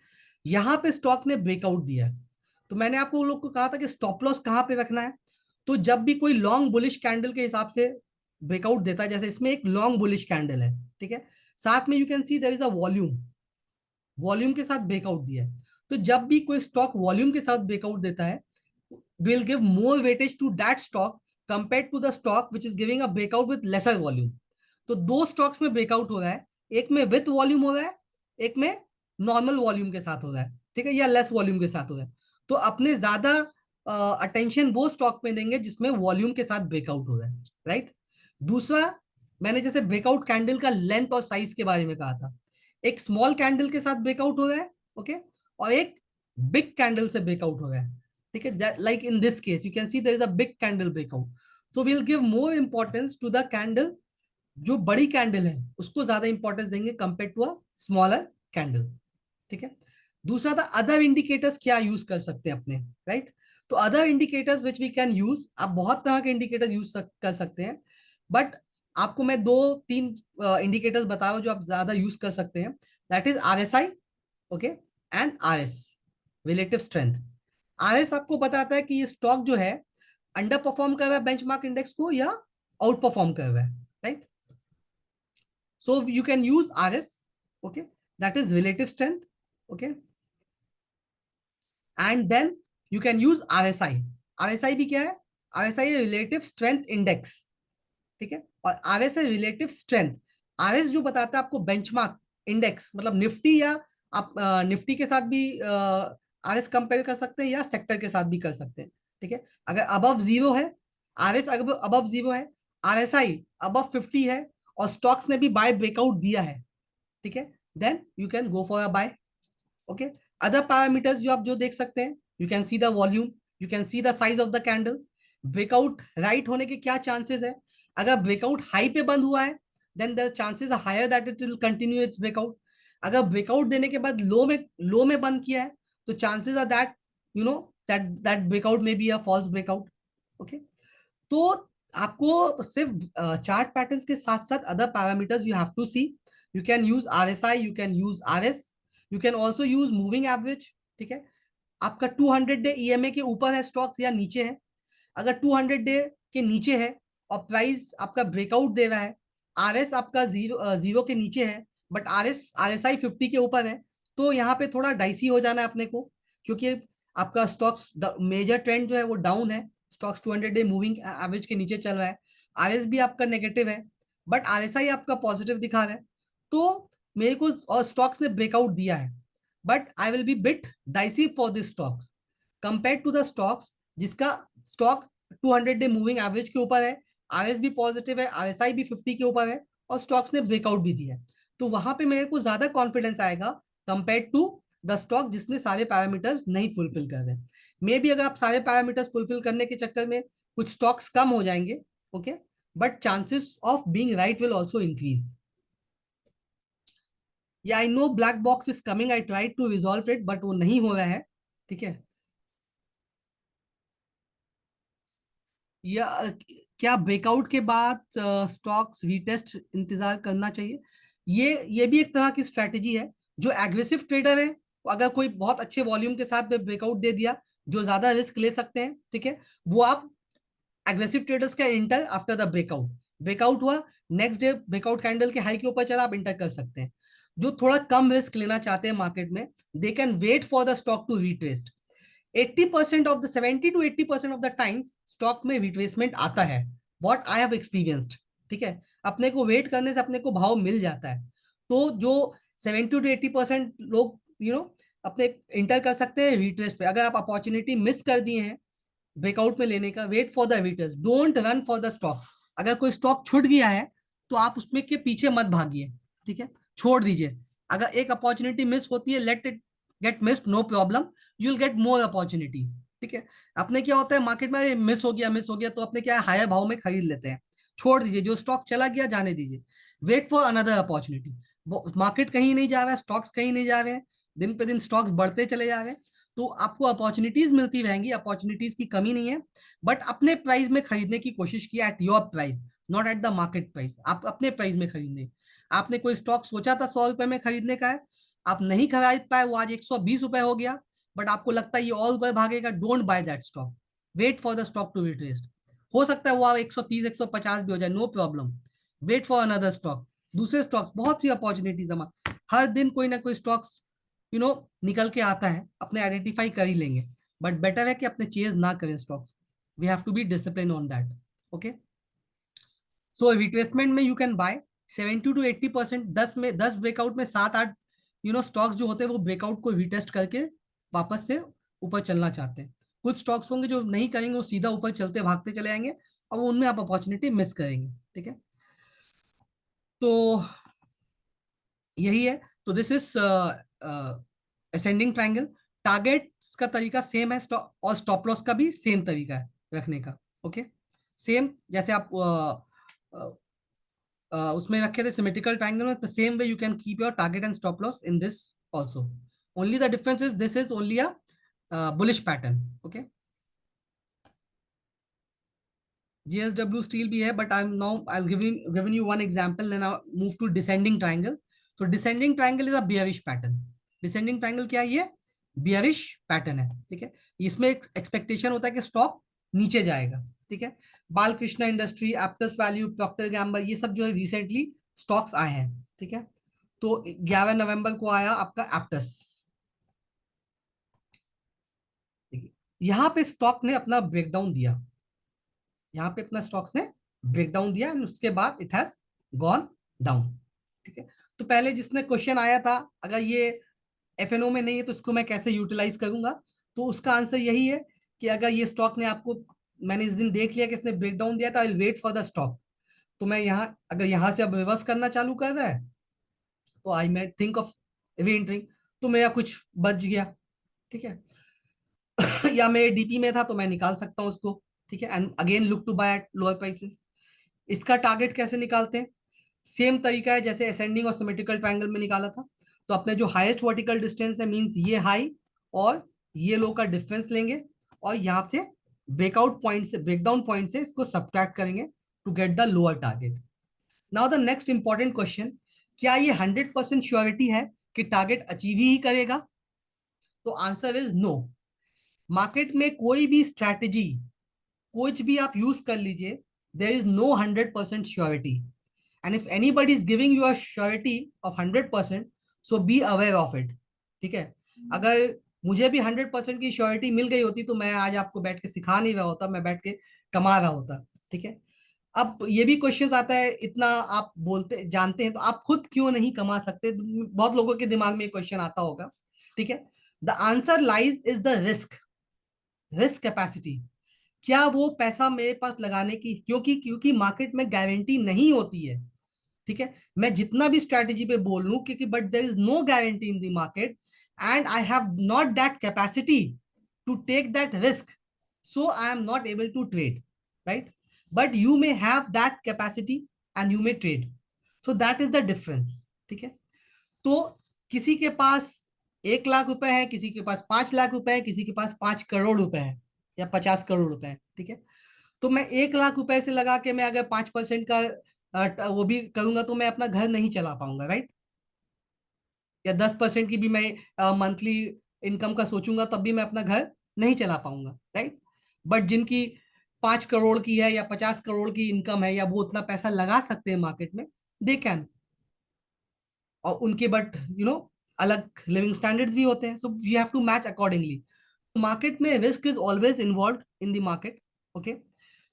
यहाँ पे स्टॉक ने ब्रेकआउट दिया है, तो मैंने आपको लोग को कहा था कि स्टॉप लॉस कहाँ पे रखना है। तो जब भी कोई लॉन्ग बुलिश कैंडल के हिसाब से ब्रेकआउट देता है, जैसे इसमें एक लॉन्ग बुलिश कैंडल है, ठीक है, साथ में you can see there is a volume, volume के साथ ब्रेकआउट दिया है। तो जब भी कोई स्टॉक वॉल्यूम के साथ ब्रेकआउट देता है, will give more weightage to that stock compared to the stock which is giving a breakout with lesser volume। तो दो स्टॉक्स में ब्रेकआउट हो रहा है, एक में विथ वॉल्यूम हो रहा है, एक में नॉर्मल वॉल्यूम के साथ हो रहा है, ठीक है, या लेस वॉल्यूम के साथ हो रहा है। तो अपने ज्यादा अटेंशन वो स्टॉक में देंगे जिसमें वॉल्यूम के साथ ब्रेकआउट हो रहा है, राइट। दूसरा, मैंने जैसे ब्रेकआउट कैंडल का लेंथ और साइज के बारे में कहा था, एक स्मॉल कैंडल के साथ ब्रेकआउट हो रहा है, ओके, और एक बिग कैंडल से ब्रेकआउट हो रहा है, ठीक है। Like in this case you can see there is a big candle breakout, so we will give more importance to the candle, जो बड़ी कैंडल है उसको ज्यादा इंपॉर्टेंस देंगे compare to a smaller candle, ठीक है। दूसरा था अदर इंडिकेटर्स क्या यूज कर सकते हैं अपने, राइट। तो other indicators which we can use, आप बहुत तरह के इंडिकेटर्स यूज कर सकते हैं, बट आपको मैं दो तीन इंडिकेटर्स बता रहा हूं जो आप ज्यादा यूज कर सकते हैं, that is RSI, okay, and RS, relative strength. RS आपको बताता है कि ये स्टॉक जो है अंडर परफॉर्म कर रहा है बेंचमार्क इंडेक्स को या आउट परफॉर्म कर रहा है, right. So you can use RS, okay, that is relative strength, okay, and then you can use RSI. RSI भी क्या है, आरएसआई रिलेटिव स्ट्रेंथ इंडेक्स, ठीक है, और आरएस है रिलेटिव स्ट्रेंथ। आरएस जो बताता है आपको बेंचमार्क इंडेक्स, मतलब निफ्टी, या आप निफ्टी के साथ भी आरएस कंपेयर कर सकते हैं या सेक्टर के साथ भी कर सकते हैं, ठीक है। अगर अबव जीरो है, आरएस अगर अबव जीरो है, आरएसआई अबव 50 है, और स्टॉक्स ने भी बाय ब्रेकआउट दिया है, ठीक है, then you can go for a buy, okay. Other parameters जो आप जो देख सकते हैं, you can see the volume, you can see the size of the candle, breakout right होने के क्या चांसेस है। अगर ब्रेकआउट हाई पे बंद हुआ है, then the chances are higher that it will continue its breakout. अगर ब्रेकआउट देने के बाद लो में बंद किया है, तो chances are that you know that that breakout में be a false breakout, okay. तो आपको सिर्फ चार्ट पैटर्न्स के साथ साथ other parameters you have to see. You can use RSI, you can use RS, you can also use moving average, ठीक है। आपका 200 डे ईएमए के ऊपर है स्टॉक या नीचे है। अगर 200 डे के नीचे है और प्राइस आपका ब्रेकआउट दे रहा है, आरएस आपका जीरो के नीचे है, बट आरएसआई 50 के ऊपर है, तो यहाँ पे थोड़ा डाइसी हो जाना है अपने को, क्योंकि आपका स्टॉक्स मेजर ट्रेंड जो है वो डाउन है, स्टॉक्स 200 डे मूविंग एवरेज के नीचे चल रहा है, आरएस भी आपका नेगेटिव है, बट आरएसआई आपका पॉजिटिव दिखा रहा है। तो मेरे को और स्टॉक्स ने ब्रेकआउट दिया है, but I will be bit dicey for this stocks compare to the stocks जिसका स्टॉक 200 डे मूविंग एवरेज के ऊपर है, आरएस भी पॉजिटिव है, आरएसआई भी 50 के ऊपर है, और स्टॉक्स ने ब्रेकआउट भी दिया है। तो वहां पे मेरे को ज्यादा कॉन्फिडेंस आएगा कंपेयर टू द स्टॉक जिसने सारे पैरामीटर्स नहीं फुलफिल कर रहे। मे बी अगर आप सारे पैरामीटर्स फुलफिल करने के चक्कर में कुछ स्टॉक्स कम हो जाएंगे, okay, but chances of being right will also increase. Yeah, I know black box is coming, I tried to resolve it but वो नहीं हो रहा है, ठीक है। या क्या ब्रेकआउट के बाद स्टॉक्स रीटेस्ट इंतजार करना चाहिए? ये भी एक तरह की स्ट्रेटेजी है। जो एग्रेसिव ट्रेडर है, अगर कोई बहुत अच्छे वॉल्यूम के साथ ब्रेकआउट दे दिया, जो ज्यादा रिस्क ले सकते हैं, ठीक है, वो आप एग्रेसिव ट्रेडर्स का inter after the breakout, breakout हुआ, नेक्स्ट डे ब्रेकआउट कैंडल के हाई के ऊपर चला, आप इंटर कर सकते हैं। जो थोड़ा कम रिस्क लेना चाहते हैं मार्केट में, they can wait for the stock to retrace. 80% of the 70 to 80% of the times stock में रिट्रेसमेंट आता है, व्हाट आई हैव एक्सपीरियंस्ड, ठीक है। अपने को वेट करने से अपने को भाव मिल जाता है। तो जो 70 to 80% लोग अपने इंटर कर सकते हैं रिट्रेस पे। अगर आप अपॉर्चुनिटी मिस कर दिए हैं ब्रेकआउट में लेने का, wait for the returns, don't run for the stock. अगर कोई स्टॉक छूट गया है तो आप उसमें के पीछे मत भागिए, ठीक है, छोड़ दीजिए। अगर एक अपॉर्चुनिटी मिस होती है, let it get missed, no problem, you will get more opportunities, ठीक है। अपने क्या होता है मार्केट में, मिस हो गया तो अपने क्या है, हायर भाव में खरीद लेते हैं। छोड़ दीजिए, जो स्टॉक चला गया जाने दीजिए, wait for another opportunity. Market कहीं नहीं जा रहा है, स्टॉक्स कहीं नहीं जा रहे हैं, दिन पे दिन स्टॉक्स बढ़ते चले जा रहे हैं, तो आपको अपॉर्चुनिटीज मिलती रहेंगी, अपॉर्चुनिटीज की कमी नहीं है। बट अपने प्राइस में खरीदने की कोशिश की, at your price, not at the market price. आप अपने प्राइस में खरीदने। आपने कोई स्टॉक सोचा था 100 रुपए में खरीदने का है, आप नहीं खरीद पाए, वो आज 120 रुपए हो गया, बट आपको लगता है ये और ऊपर भागेगा, don't buy that stock, wait for the stock to retrace. हो सकता है वो आप 130 150 भी हो जाए, no problem, wait for another stock. दूसरे स्टॉक्स, बहुत सी अपॉर्चुनिटीज, हर दिन कोई ना कोई स्टॉक्स निकल के आता है, अपने आइडेंटिफाई कर ही लेंगे। बट बेटर है कि अपने चेज ना करें stocks, we have to be discipline on that, okay. So retracement में you can buy 70 to 80%। 10 breakout में 7 8 स्टॉक्स जो होते हैं वो ब्रेकआउट को रिटेस्ट करके वापस से ऊपर चलना चाहते हैं। कुछ स्टॉक्स होंगे जो नहीं करेंगे, वो सीधा ऊपर चलते भागते चले जाएंगे, और उनमें आप अपॉर्चुनिटी मिस करेंगे, ठीक है। तो यही है। तो this is ascending triangle. Targets का तरीका सेम है, और स्टॉप लॉस का भी सेम तरीका है रखने का, ओके। सेम जैसे आप उसमें रखे थे सिमेट्रिकल ट्रायंगल में, the same way you can keep your target and stop loss in this also. Only the difference is this is only a bullish pattern, okay. JSW steel भी है, but I am now I given you one example, then I move to descending triangle. तो descending triangle is a bearish pattern. Descending triangle क्या है? ये bearish pattern है, ठीक है। इसमें एक एक्सपेक्टेशन होता है कि स्टॉक नीचे जाएगा, ठीक है। Balkrishna Industry, Aptus Value, Procter Gamble, ये सब जो है रिसेंटली स्टॉक्स आए हैं, ठीक है। तो 11 नवंबर को आया आपका एप्टस, ठीक है। यहाँ पे स्टॉक ने अपना ब्रेकडाउन दिया, यहाँ पे अपना स्टॉक्स ने ब्रेकडाउन दिया, एंड उसके बाद इट हैज गॉन डाउन, ठीक है। तो पहले जिसने क्वेश्चन आया था, अगर ये एफएनओ में नहीं है तो इसको मैं कैसे यूटिलाइज करूंगा, तो उसका आंसर यही है कि अगर ये स्टॉक ने आपको, मैंने इस दिन देख लिया कि इसने ब्रेकडाउन दिया था, I will wait for the stock. तो मैं यहाँ, अगर यहाँ से अब रिवर्स करना चालू कर रहा है, तो I may think of reentering, तो मेरा कुछ बच गया, ठीक है। या मेरे डीपी में था तो मैं निकाल सकता हूँ उसको, ठीक है, and again look to buy at lower prices. इसका टारगेट कैसे निकालते हैं? सेम तरीका है जैसे असेंडिंग और सिमेट्रिकल ट्रायंगल में निकाला था। तो अपने जो हाईएस्ट वर्टिकल डिस्टेंस है, मींस ये हाई और ये लो का डिफरेंस लेंगे, और यहाँ से ब्रेकआउट पॉइंट से, ब्रेकडाउन पॉइंट से इसको सब्ट्रैक्ट करेंगे to get the lower target. Now the next important question, क्या ये 100% श्योरिटी है कि टारगेट अचीव ही करेगा? तो आंसर इज नो। मार्केट में कोई भी स्ट्रैटेजी, कुछ भी आप यूज कर लीजिए, there is no 100% surety, and if anybody is giving you a surety of 100%, so be aware of it, ठीक है। अगर मुझे भी 100% की श्योरिटी मिल गई होती तो मैं आज आपको बैठ के सिखा नहीं रहा होता, मैं बैठ के कमा रहा होता, ठीक है। अब ये भी क्वेश्चन आता है, इतना आप बोलते जानते हैं तो आप खुद क्यों नहीं कमा सकते? बहुत लोगों के दिमाग में क्वेश्चन आता होगा, ठीक है। The answer lies is the risk, risk capacity. क्या वो पैसा मेरे पास लगाने की, क्योंकि क्योंकि मार्केट में गारंटी नहीं होती है, ठीक है। मैं जितना भी स्ट्रैटेजी पे बोल लूं, क्योंकि but there is no guarantee in the market, and I have not that capacity to take that risk, so I am not able to trade, right. But you may have that capacity and you may trade. So that is the difference. ठीक है. तो किसी के पास 1 लाख रुपए है, किसी के पास 5 लाख रुपए है, किसी के पास 5 करोड़ रुपए है या 50 करोड़ रुपए है. ठीक है. तो मैं 1 लाख रुपए से लगा के मैं अगर 5% का वो भी करूंगा तो मैं अपना घर नहीं चला पाऊंगा, राइट. या 10% की भी मैं मंथली इनकम का सोचूंगा तब भी मैं अपना घर नहीं चला पाऊंगा, राइट. बट जिनकी 5 करोड़ की है या 50 करोड़ की इनकम है या वो उतना पैसा लगा सकते हैं मार्केट में, दे कैन. और उनके बट अलग लिविंग स्टैंडर्ड्स भी होते हैं, so we have to match accordingly. Market में risk is always involve in the market. Okay.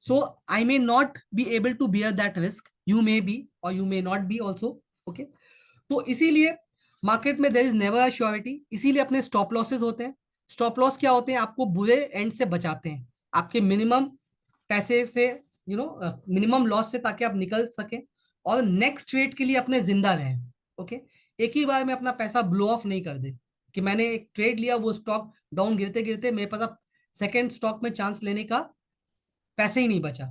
So I may not be able to bear that risk, you may be और you may not be also. Okay. तो इसीलिए market में there is never a surety, इसीलिए अपने stop losses होते हैं. Stop loss क्या होते हैं? आपको बुरे एंड से बचाते हैं, आपके मिनिमम पैसे से, मिनिमम लॉस से, ताकि आप निकल सके और नेक्स्ट ट्रेड के लिए अपने जिंदा रहें. ओके. एक ही बार में अपना पैसा ब्लो ऑफ नहीं कर दे कि मैंने एक ट्रेड लिया, वो स्टॉक डाउन गिरते गिरते मेरे पास सेकेंड स्टॉक में चांस लेने का पैसे ही नहीं बचा.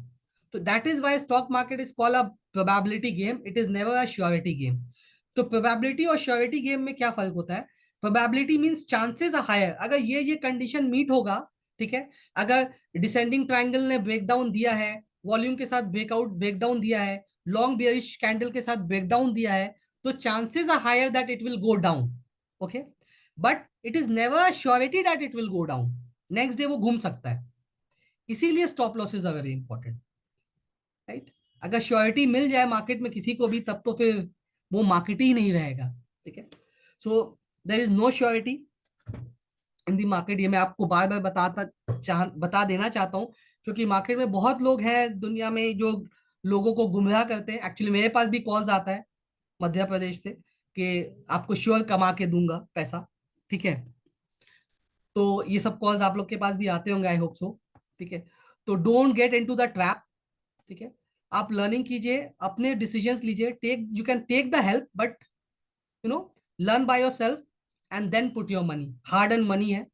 तो that is why stock market is called a probability game, it is never a surety game. तो प्रोबेबिलिटी और श्योरिटी गेम में क्या फर्क होता है? Probability means chances are higher, अगर ये कंडीशन मीट होगा. ठीक है. अगर डिसेंडिंग ट्रायंगल ने ब्रेकडाउन दिया है, वॉल्यूम के साथ ब्रेकडाउन दिया है, लॉन्ग बेयरिश कैंडल के साथ ब्रेकडाउन दिया है, तो chances are higher that it will go down. Okay. But it is never surety that it will go down. Next day वो घूम सकता है. इसीलिए stop losses are very important, right. अगर श्योरिटी मिल जाए मार्केट में किसी को भी, तब तो फिर वो मार्केट ही नहीं रहेगा. ठीक है. So there is no surety in the market. ये मैं आपको बार बार बता देना चाहता हूँ, क्योंकि मार्केट में बहुत लोग हैं दुनिया में जो लोगों को गुमराह करते हैं. एक्चुअली मेरे पास भी कॉल्स आता है मध्य प्रदेश से कि आपको श्योर कमा के दूंगा पैसा. ठीक है. तो ये सब कॉल्स आप लोग के पास भी आते होंगे, आई होप सो. ठीक है. तो don't get into the trap. ठीक है. आप लर्निंग कीजिए, अपने डिसीजंस लीजिए, you can take the help, but you know learn by yourself and then put your money. Hard earned money है,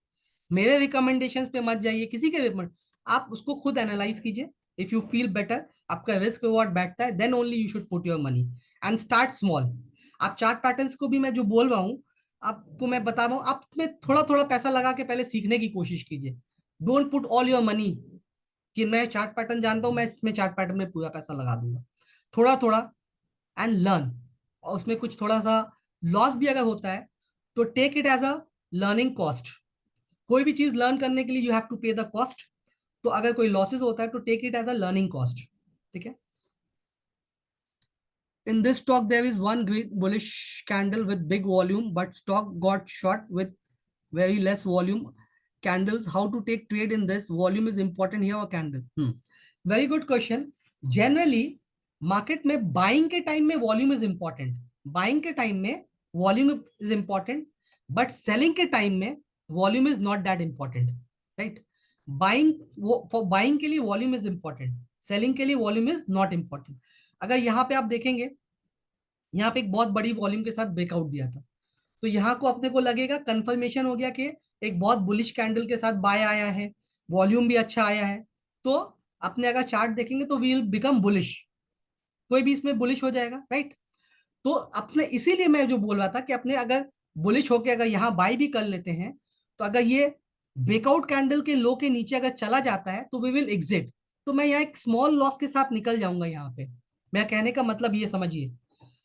मेरे रिकमेंडेशंस पे मत जाइए, किसी के भी आप उसको खुद एनालाइज कीजिए. इफ यू फील बेटर, आपका रिस्क रिवॉर्ड बैठता है, then only you should put your money and start small. आप चार्ट पैटर्न्स को भी मैं जो बोल रहा हूँ आपको, मैं बता रहा हूँ, आप में थोड़ा थोड़ा पैसा लगा के पहले सीखने की कोशिश कीजिए. Don't put all your money कि मैं चार्ट पैटर्न जानता हूँ, मैं इसमें चार्ट पैटर्न में पूरा पैसा लगा दूंगा. थोड़ा थोड़ा एंड लर्न. और उसमें कुछ थोड़ा सा लॉस भी अगर होता है तो take it as a learning cost. कोई भी चीज लर्न करने के लिए you have to pay the cost. तो अगर कोई लॉसेस होता है तो take it as a learning cost. ठीक है. In this stock, there is one great bullish candle with big volume, but stock got short with very less volume candles. How to take trade in this? Volume is important here or candle? Very good question. Generally, market में buying के time में volume is important. Buying के time में volume is important, but selling के time में volume is not that important, right? Buying for buying के लिए volume is important. Selling के लिए volume is not important. अगर यहाँ पे आप देखेंगे, यहाँ पे एक बहुत बड़ी वॉल्यूम के साथ ब्रेकआउट दिया था, तो यहाँ को अपने को लगेगा कंफर्मेशन हो गया कि एक बहुत बुलिश कैंडल के साथ बाय आया है, वॉल्यूम भी अच्छा आया है. तो अपने अगर चार्ट देखेंगे तो वी विल बिकम बुलिश, कोई भी इसमें बुलिश हो जाएगा, राइट. तो अपने इसीलिए मैं जो बोल रहा था कि अपने अगर बुलिश होके अगर यहाँ बाय भी कर लेते हैं, तो अगर ये ब्रेकआउट कैंडल के लो के नीचे अगर चला जाता है तो वी विल एग्जिट. तो मैं यहाँ एक स्मॉल लॉस के साथ निकल जाऊंगा. यहाँ पे मैं कहने का मतलब ये समझिए,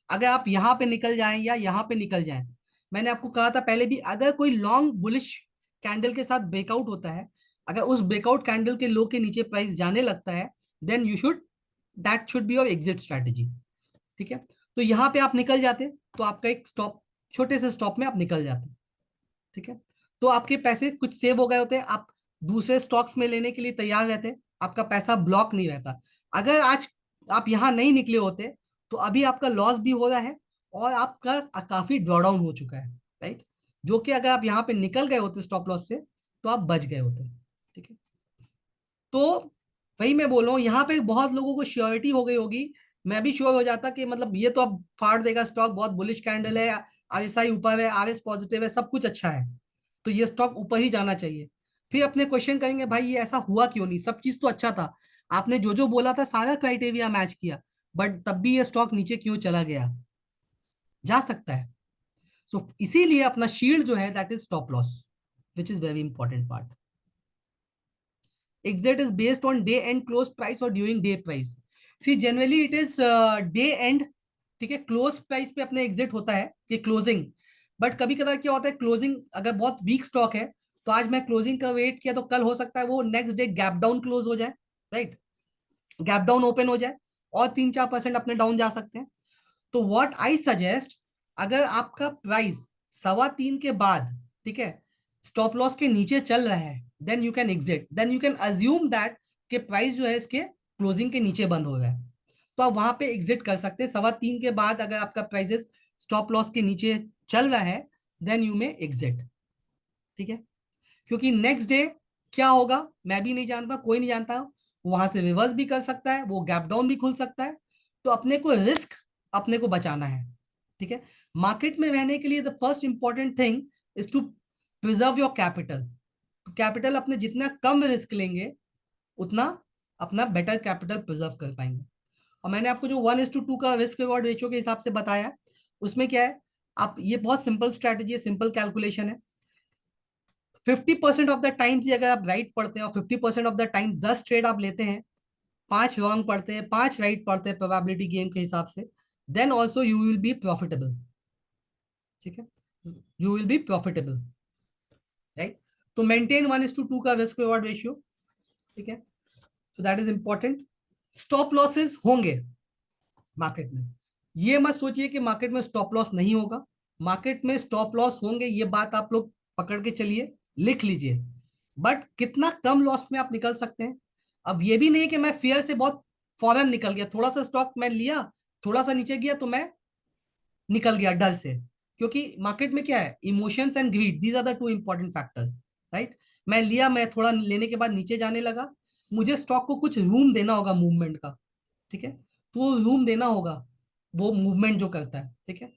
अगर आप यहाँ पे निकल जाएं या यहाँ पे निकल जाएं, मैंने आपको कहा था पहले भी, अगर कोई लॉन्ग बुलिश कैंडल के साथ ब्रेकआउट होता है, अगर उस ब्रेकआउट कैंडल के लो के नीचे प्राइस जाने लगता है, then you should that should be your exit strategy. ठीक है. तो यहाँ पे आप निकल जाते तो आपका एक स्टॉप, छोटे से स्टॉप में आप निकल जाते. ठीक है. तो आपके पैसे कुछ सेव हो गए होते, आप दूसरे स्टॉक्स में लेने के लिए तैयार रहते, आपका पैसा ब्लॉक नहीं रहता. अगर आज आप यहाँ नहीं निकले होते तो अभी आपका लॉस भी हो रहा है और आपका काफी ड्रॉडाउन हो चुका है, राइट. जो कि अगर आप यहाँ पे निकल गए होते स्टॉप लॉस से तो आप बच गए होते. ठीक है. तो वही मैं बोल रहा हूँ, यहाँ पे बहुत लोगों को श्योरिटी हो गई होगी. मैं भी श्योर हो जाता कि मतलब ये तो अब फाड़ देगा स्टॉक, बहुत बुलिश कैंडल है, आरएसआई ऊपर है, आरएस पॉजिटिव है, सब कुछ अच्छा है, तो ये स्टॉक ऊपर ही जाना चाहिए. फिर अपने क्वेश्चन करेंगे भाई ये ऐसा हुआ क्यों नहीं, सब चीज तो अच्छा था, आपने जो जो बोला था सारा क्राइटेरिया मैच किया, बट तब भी ये स्टॉक नीचे क्यों चला गया, जा सकता है। सो इसीलिए अपना शील्ड जो है that is stop loss, which is very important part. Exit is based on day end close price or during day price. See generally it is day end, ठीक है, क्लोज प्राइस पे अपने एग्जिट होता है कि closing. But कभी कभार क्या होता है, क्लोजिंग अगर बहुत वीक स्टॉक है तो आज मैं क्लोजिंग का वेट किया तो कल हो सकता है वो next day gap down close हो जाए, राइट, गैप डाउन ओपन हो जाए और 3-4% अपने डाउन जा सकते हैं। तो व्हाट आई सजेस्ट, अगर आपका प्राइस 3.25 के बाद, ठीक है, स्टॉप लॉस के नीचे चल रहा है, then you can exit, then you can assume that कि प्राइस जो है इसके क्लोजिंग के नीचे बंद हो रहा है, तो आप वहां पे एग्जिट कर सकते हैं। 3.25 के बाद अगर आपका प्राइसेस स्टॉप लॉस के नीचे चल रहा है, देन यू में एग्जिट, ठीक है। क्योंकि नेक्स्ट डे क्या होगा मैं भी नहीं जानता, कोई नहीं जानता, वहां से रिवर्स भी कर सकता है, वो गैप डाउन भी खुल सकता है। तो अपने को रिस्क, अपने को बचाना है, ठीक है। मार्केट में रहने के लिए the first important thing is to preserve your capital. Capital अपने जितना कम रिस्क लेंगे उतना अपना बेटर कैपिटल प्रिजर्व कर पाएंगे। और मैंने आपको जो 1:2 का रिस्क रिवॉर्ड रेशियो के हिसाब से बताया, उसमें क्या है, आप ये बहुत सिंपल स्ट्रेटेजी है, सिंपल कैलकुलेशन है। 50% ऑफ द टाइम अगर आप राइट पढ़ते हैं और 50% ऑफ द टाइम 10 ट्रेड आप लेते हैं, 5 रॉन्ग पढ़ते हैं, 5 राइट पढ़ते हैं प्रोबेबिलिटी गेम के हिसाब से, then also you will be profitable, ठीक है, you will be profitable, right. तो मेंटेन 1:2 का रिस्क रिवॉर्ड रेशियो, ठीक है, so that is important. Stop losses होंगे मार्केट में, ये मत सोचिए कि मार्केट में स्टॉप लॉस नहीं होगा। मार्केट में स्टॉप लॉस होंगे, ये बात आप लोग पकड़ के चलिए, लिख लीजिए। बट कितना कम लॉस में आप निकल सकते हैं। अब ये भी नहीं कि मैं फेयर से बहुत फौरन निकल गया, थोड़ा सा स्टॉक मैं लिया, थोड़ा सा नीचे गया तो मैं निकल गया डर से। क्योंकि मार्केट में क्या है, emotions and greed, these are the two important factors, right. मैं लिया, मैं थोड़ा लेने के बाद नीचे जाने लगा, मुझे स्टॉक को कुछ रूम देना होगा मूवमेंट का, ठीक है, तो रूम देना होगा वो मूवमेंट जो करता है, ठीक है।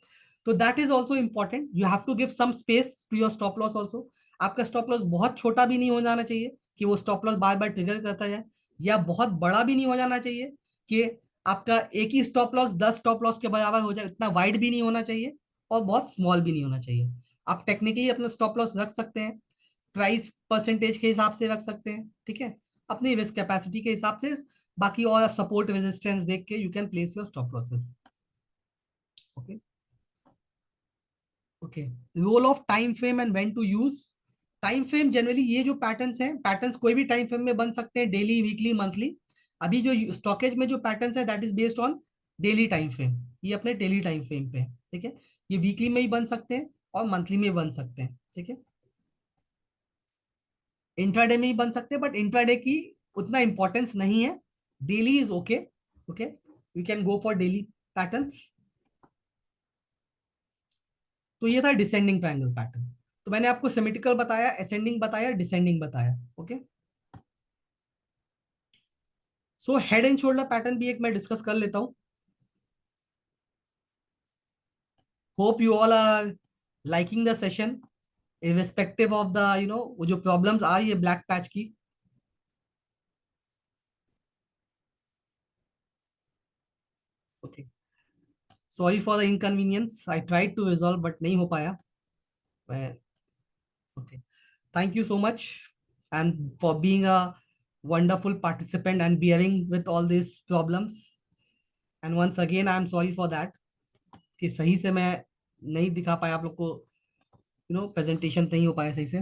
तो that is also important, you have to give some space to your stop loss also. आपका स्टॉप लॉस बहुत छोटा भी नहीं हो जाना चाहिए कि वो स्टॉप लॉस बार बार ट्रिगर करता जाए, या बहुत बड़ा भी नहीं हो जाना चाहिए कि आपका एक ही स्टॉप लॉस 10 स्टॉप लॉस के बराबर हो जाए, इतना वाइड भी नहीं होना चाहिए और बहुत स्मॉल भी नहीं होना चाहिए। आप टेक्निकली अपना स्टॉप लॉस रख सकते हैं, प्राइस परसेंटेज के हिसाब से रख सकते हैं, ठीक है, अपनी रिस्क कैपेसिटी के हिसाब से। बाकी और सपोर्ट रेजिस्टेंस देख के you can place your stop losses, okay. Okay, role of time frame and when to use time frame. Generally ये जो पैटर्न्स हैं, पैटर्न्स कोई भी टाइम फ्रेम में बन सकते हैं, डेली, वीकली, मंथली। अभी जो स्टॉकेज में जो पैटर्न्स है that is based on daily time frame, ये अपने डेली टाइम फ्रेम पे है, ठीक है। ये वीकली में ही बन सकते हैं और मंथली में बन सकते हैं, ठीक है, इंट्राडे में ही बन सकते हैं, बट इंट्राडे की उतना इंपॉर्टेंस नहीं है, daily is okay, okay, you can go for daily patterns. तो ये था डिसेंडिंग ट्रायंगल पैटर्न। तो मैंने आपको सिमेट्रिकल बताया, असेंडिंग बताया, डिसेंडिंग बताया, okay. So head and shoulder pattern भी एक मैं डिस्कस कर लेता हूं। Hope you all are liking the session irrespective of the वो जो प्रॉब्लम्स आ रही है ब्लैक पैच की, ओके। Sorry for the inconvenience, I tried to resolve but नहीं हो पाया। Okay, thank you so much and for being a wonderful participant and bearing with all these problems, and once again I am sorry for that कि सही से मैं नहीं दिखा पाया आप लोग को, प्रेजेंटेशन नहीं हो पाया सही से।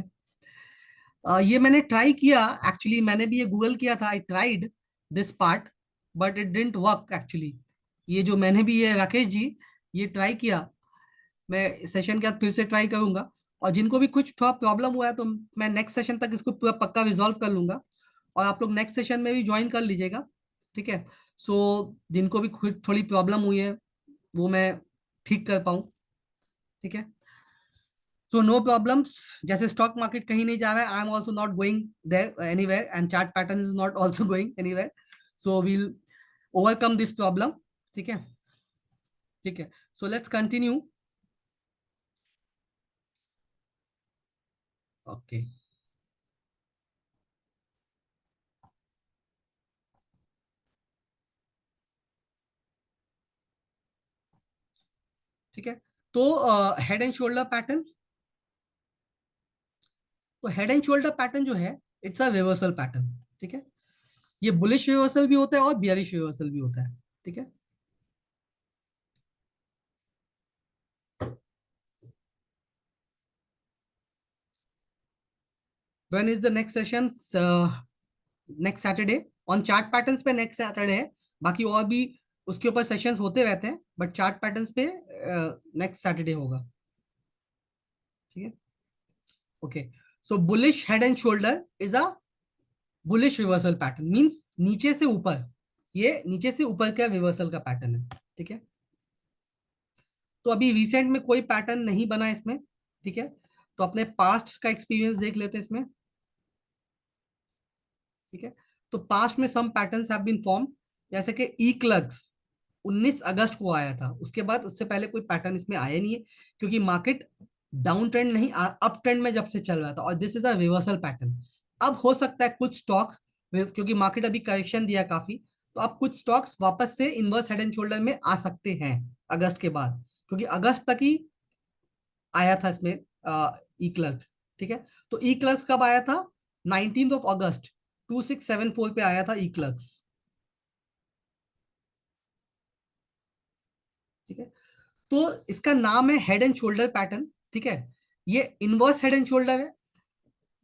ये मैंने ट्राई किया, एक्चुअली मैंने भी ये गूगल किया था, I tried this part but it didn't work actually. ये जो मैंने भी, ये राकेश जी, ये ट्राई किया, मैं सेशन के बाद फिर से ट्राई करूंगा। और जिनको भी कुछ थोड़ा प्रॉब्लम हुआ है तो मैं नेक्स्ट सेशन तक इसको पूरा पक्का रिजॉल्व कर लूंगा, और आप लोग नेक्स्ट सेशन में भी ज्वाइन कर लीजिएगा, ठीक है। सो जिनको भी थोड़ी प्रॉब्लम हुई है वो मैं ठीक कर पाऊँ, ठीक है। सो नो प्रॉब्लम्स, जैसे स्टॉक मार्केट कहीं नहीं जा रहा है, I am also not going there anywhere and chart pattern is not also going anywhere, so we'll overcome this problem, ठीक है, ठीक है। So let's continue, okay. ठीक है। तो हेड एंड शोल्डर पैटर्न, तो हेड एंड शोल्डर पैटर्न जो है इट्स अ रिवर्सल पैटर्न। ठीक है, ये बुलिश रिवर्सल भी होता है और बियरिश रिवर्सल भी होता है। ठीक है, when is the next session? Next Saturday on chart patterns पे नेक्स्ट सैटरडे है। बाकी और भी उसके ऊपर सेशंस होते रहते हैं, बट चार्ट पैटर्न्स पे नेक्स्ट सैटरडे होगा। ठीक है, okay. So bullish head and shoulder is a bullish reversal pattern, means नीचे से ऊपर, ये नीचे से ऊपर का रिवर्सल का पैटर्न है। ठीक है, तो अभी रिसेंट में कोई पैटर्न नहीं बना इसमें। ठीक है, तो अपने पास्ट का एक्सपीरियंस देख लेते हैं इसमें। ठीक है, तो पास्ट में सम पैटर्न्स हैव बीन फॉर्म, जैसे कि ई क्लर्क्स 19 अगस्त को आया था, उसके बाद उससे पहले कोई पैटर्न इसमें आया नहीं है, क्योंकि मार्केट डाउन ट्रेंड नहीं अप ट्रेंड में जब से चल रहा था, और this is a reversal pattern. अब हो सकता है कुछ स्टॉक्स, क्योंकि मार्केट अभी करेक्शन दिया काफी, तो अब कुछ स्टॉक्स वापस से इनवर्स हेड एंड शोल्डर में आ सकते हैं अगस्त के बाद, क्योंकि अगस्त तक ही आया था इसमें ई क्लर्क्स। ठीक है, तो ई क्लर्क्स कब आया था? 19 अगस्त 2674 पे आया था ई क्लर्क्स। ठीक है, तो इसका नाम है हेड एंड शोल्डर पैटर्न। ठीक है, ये इनवर्स हेड एंड शोल्डर है।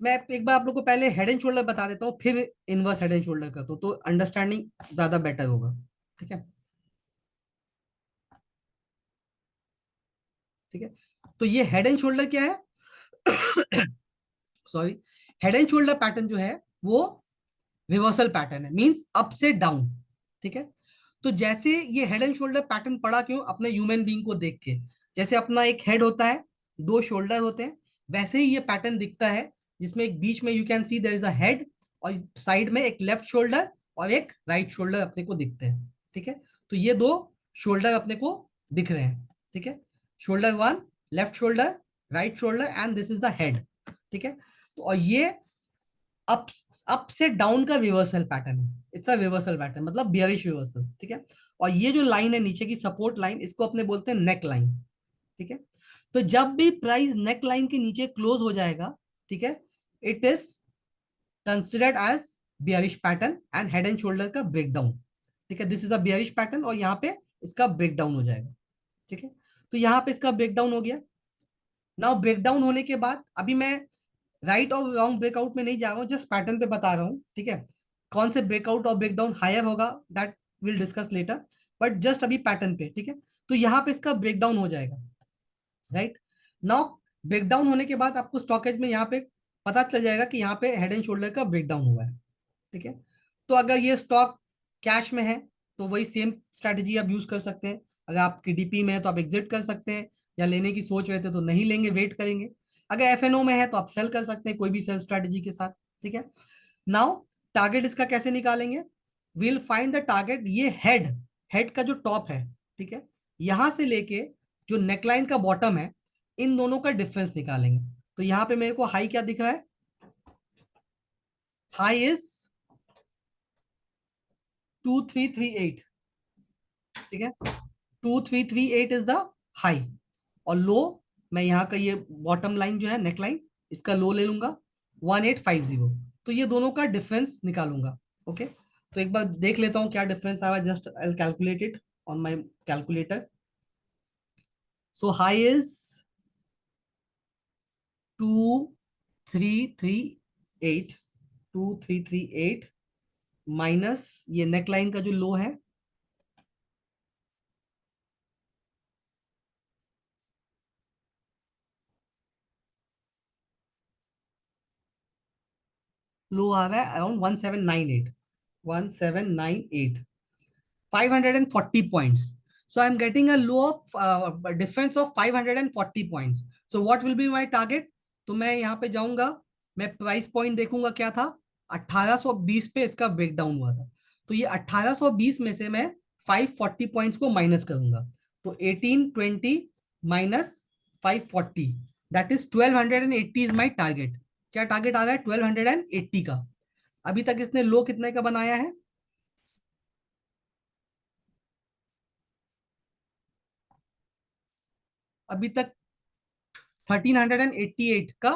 मैं एक बार आप लोग को पहले हेड एंड शोल्डर बता देता हूँ, फिर इनवर्स हेड एंड शोल्डर करता हूँ, तो अंडरस्टैंडिंग ज्यादा बेटर होगा। ठीक है, ठीक है, तो ये हेड एंड शोल्डर क्या है? Sorry, head and shoulder pattern जो है वो रिवर्सल पैटर्न है, मींस अप से डाउन। ठीक है, तो जैसे ये हेड एंड शोल्डर पैटर्न पड़ा क्यों? अपने ह्यूमन बीइंग को देख के, जैसे अपना एक हेड होता है, दो शोल्डर होते हैं, वैसे ही ये पैटर्न दिखता है, जिसमें एक बीच में you can see there is a head, और साइड में एक लेफ्ट शोल्डर और एक राइट शोल्डर अपने को दिखते हैं। ठीक है, तो ये दो शोल्डर अपने को दिख रहे हैं। ठीक है, shoulder one, left shoulder, right shoulder, and this is the head. ठीक है, तो और ये अप अप से डाउन का रिवर्सल पैटर्न है, इट्स अ रिवर्सल पैटर्न, मतलब बियरिश रिवर्सल। ठीक है, और ये जो लाइन है नीचे की सपोर्ट लाइन, इसको अपने बोलते हैं नेक लाइन। ठीक है, तो जब भी प्राइस नेक लाइन के नीचे क्लोज हो जाएगा, ठीक है, it is considered as bearish pattern and head and shoulder का ब्रेकडाउन। ठीक है, this is a bearish pattern, और यहाँ पे इसका ब्रेकडाउन हो जाएगा। ठीक है, तो यहाँ पे इसका ब्रेकडाउन हो गया। नाउ ब्रेकडाउन होने के बाद अभी मैं राइट और रॉन्ग ब्रेकआउट में नहीं जा रहा हूँ, जस्ट पैटर्न पे बता रहा हूँ। ठीक है, कौन से ब्रेकआउट और ब्रेकडाउन हायर होगा that will discuss later, but just अभी पैटर्न पे। ठीक है, तो यहाँ पे इसका ब्रेकडाउन हो जाएगा। राइट, नाउ ब्रेकडाउन होने के बाद आपको स्टॉकेज में यहाँ पे पता चल जाएगा कि यहाँ पे हेड एंड शोल्डर का ब्रेकडाउन हुआ है। ठीक है, तो अगर ये स्टॉक कैश में है तो वही सेम स्ट्रैटेजी आप यूज कर सकते हैं। अगर आपकी डीपी में है तो आप एग्जिट कर सकते हैं, या लेने की सोच रहे थे तो नहीं लेंगे, वेट करेंगे। अगर एफएनओ में है तो आप सेल कर सकते हैं कोई भी सेल स्ट्रैटेजी के साथ। ठीक है, नाउ टारगेट इसका कैसे निकालेंगे? विल फाइंड द टारगेट, ये हेड, हेड का जो टॉप है, ठीक है, यहां से लेके जो नेकलाइन का बॉटम है, इन दोनों का डिफरेंस निकालेंगे। तो यहाँ पे मेरे को हाई क्या दिख रहा है? High is 2338। ठीक है, 2338 इज द हाई, और लो, मैं यहाँ का ये बॉटम लाइन जो है नेक लाइन, इसका लो ले लूंगा 1850। तो ये दोनों का डिफरेंस निकालूंगा। ओके, तो एक बार देख लेता हूँ क्या डिफरेंस आया, just I calculate it on my calculator. So high is 2338, 2338 minus ये नेक लाइन का जो लो है, लो आ रहा है around 1798, 1798, 540 points. So I'm getting a low of difference of 540 points. So what will be my target? तो मैं यहाँ पे जाऊंगा, मैं प्राइस पॉइंट देखूंगा क्या था, 1820 पे इसका ब्रेकडाउन हुआ था। तो ये 1820 में से मैं 540 पॉइंट्स को माइनस करूंगा, तो 1820 minus 540, that is 1280 is my target. क्या टारगेट आ रहा है? 1280 का। अभी तक इसने लो कितने का बनाया है? अभी तक 1388 का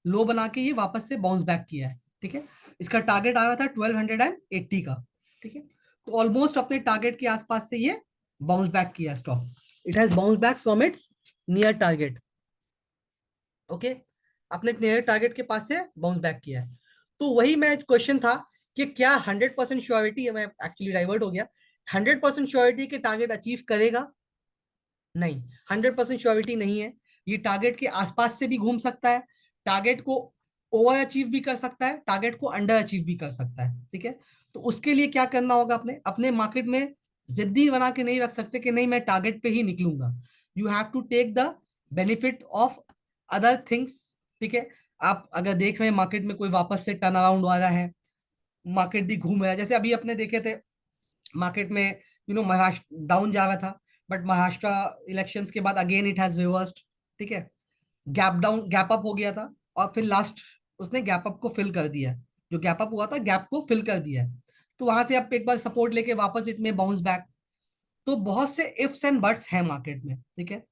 लो बना के ये वापस से बाउंस बैक किया है, ठीक है। इसका टारगेट आया था 1280 का, ठीक है। तो ऑलमोस्ट अपने टारगेट के आसपास से ये बाउंस बैक किया stock. It has bounce back from its near target, okay. अपने नियर टारगेट के पास से बाउंस बैक किया है। तो वही मैं क्वेश्चन था कि क्या 100% श्योरिटी है, मैं एक्चुअली डाइवर्ट हो गया, 100% श्योरिटी के टारगेट अचीव करेगा? नहीं, 100% श्योरिटी नहीं है। ये टारगेट के आसपास से भी घूम सकता है, टारगेट को ओवर अचीव भी कर सकता है, टारगेट को अंडर अचीव भी कर सकता है, ठीक है। तो उसके लिए क्या करना होगा, अपने अपने मार्केट में जिद्दी बना के नहीं रख सकते कि नहीं मैं टारगेट पे ही निकलूंगा। You have to take the benefit of other things, ठीक है। आप अगर देख रहे हैं मार्केट में कोई वापस से टर्न अराउंड आ रहा है, मार्केट भी घूम रहा है, जैसे अभी अपने देखे थे मार्केट में, महाराष्ट्र डाउन जा रहा था, बट महाराष्ट्र इलेक्शंस के बाद अगेन इट हैज रिवर्स्ड, ठीक है। गैप डाउन, गैप अप हो गया था, और फिर लास्ट उसने गैप अप को फिल कर दिया है। जो गैप अप हुआ था गैप को फिल कर दिया है। तो वहां से आप एक बार सपोर्ट लेके वापस इट में बाउंस बैक। तो बहुत से इफ्स एंड बट्स हैं मार्केट में, ठीक है।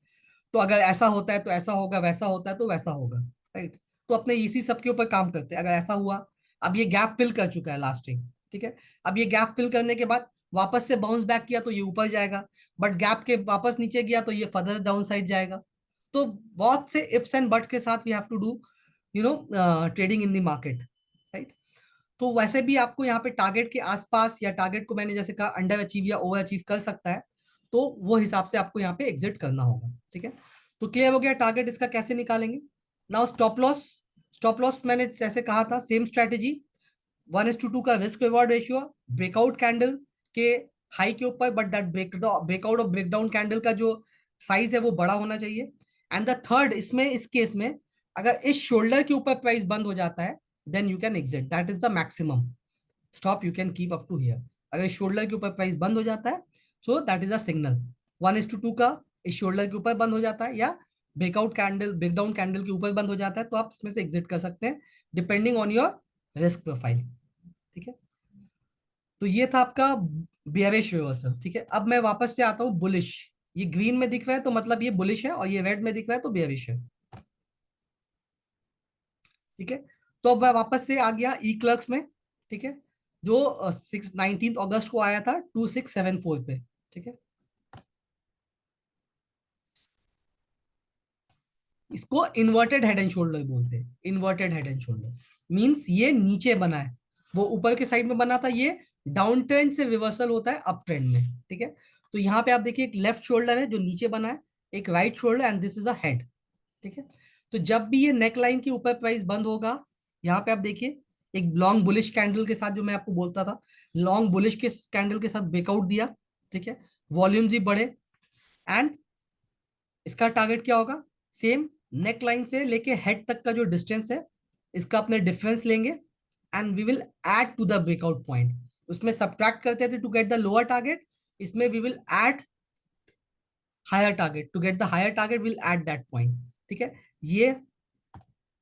तो अगर ऐसा होता है तो ऐसा होगा, वैसा होता है तो वैसा होगा, राइट। तो अपने इसी सब के ऊपर काम करते हैं। अगर ऐसा हुआ, अब ये गैप फिल कर चुका है लास्टिंग, ठीक है। अब ये गैप फिल करने के बाद वापस से बाउंस बैक किया तो ये ऊपर जाएगा, बट गैप के वापस नीचे गया तो ये फर्दर डाउन साइड जाएगा। तो बहुत से इफ्स एंड बट्स के साथ we have to do trading in the market, right. तो वैसे भी आपको यहाँ पे टारगेट के आसपास, या टारगेट को मैंने जैसे कहा अंडर अचीव या ओवर अचीव कर सकता है, तो वो हिसाब से आपको यहाँ पे एग्जिट करना होगा, ठीक है। तो क्लियर हो गया टारगेट इसका कैसे निकालेंगे। Now stop loss. Stop loss मैंने जैसे कहा था, सेम स्ट्रेटेजी, 1:2 का risk reward ratio, breakout candle के हाई के ऊपर, बट दैट ब्रेकआउट और ब्रेकडाउन कैंडल का जो साइज है वो बड़ा होना चाहिए। एंड द थर्ड, इसमें इस केस में अगर इस शोल्डर के ऊपर प्राइस बंद हो जाता है, then you can exit, that is the maximum stop you can keep up to here. अगर इस शोल्डर के ऊपर प्राइस बंद हो जाता है, so that is a signal. 1:2 का इस शोल्डर के ऊपर बंद हो जाता है, या ब्रेकआउट कैंडल ब्रेकडाउन कैंडल के ऊपर बंद हो जाता है, तो आप इसमें से एग्जिट कर सकते हैं depending on your risk profile, ठीक है। तो ये था आपका बियरिश रिवर्सल, ठीक है। अब मैं वापस से आता हूँ बुलिश। ये ग्रीन में दिख रहा है तो मतलब ये बुलिश है, और ये रेड में दिख रहा है तो बियरिश है, ठीक है। तो अब मैं वापस से आ गया ई क्लर्क्स में, ठीक है, जो 19 अगस्त को आया था 2674 पे, ठीक है। इसको इन्वर्टेड हेड एंड शोल्डर बोलते हैं। Inverted head and shoulder means ये नीचे बना है, वो ऊपर के साइड में बना था, ये डाउन ट्रेंड से रिवर्सल होता है अप ट्रेंड में, ठीक है। तो यहाँ पे आप देखिए एक लेफ्ट शोल्डर है जो नीचे बना है, एक right shoulder, and this is a head, ठीक है। तो जब भी ये नेक लाइन के ऊपर प्राइस बंद होगा, यहाँ पे आप देखिए एक लॉन्ग बुलिश कैंडल के साथ, जो मैं आपको बोलता था, लॉन्ग बुलिश के कैंडल के साथ ब्रेकआउट दिया, ठीक है, वॉल्यूम्स भी बढ़े, एंड इसका टारगेट क्या होगा, सेम नेक लाइन से लेके हेड तक का जो डिस्टेंस है, इसका अपने डिफरेंस लेंगे, and we will add to the breakout point. उसमें सब्ट्रैक्ट करते थे to get the lower target, इसमें we will add higher target, to get the higher target will add that point, ठीक है। ये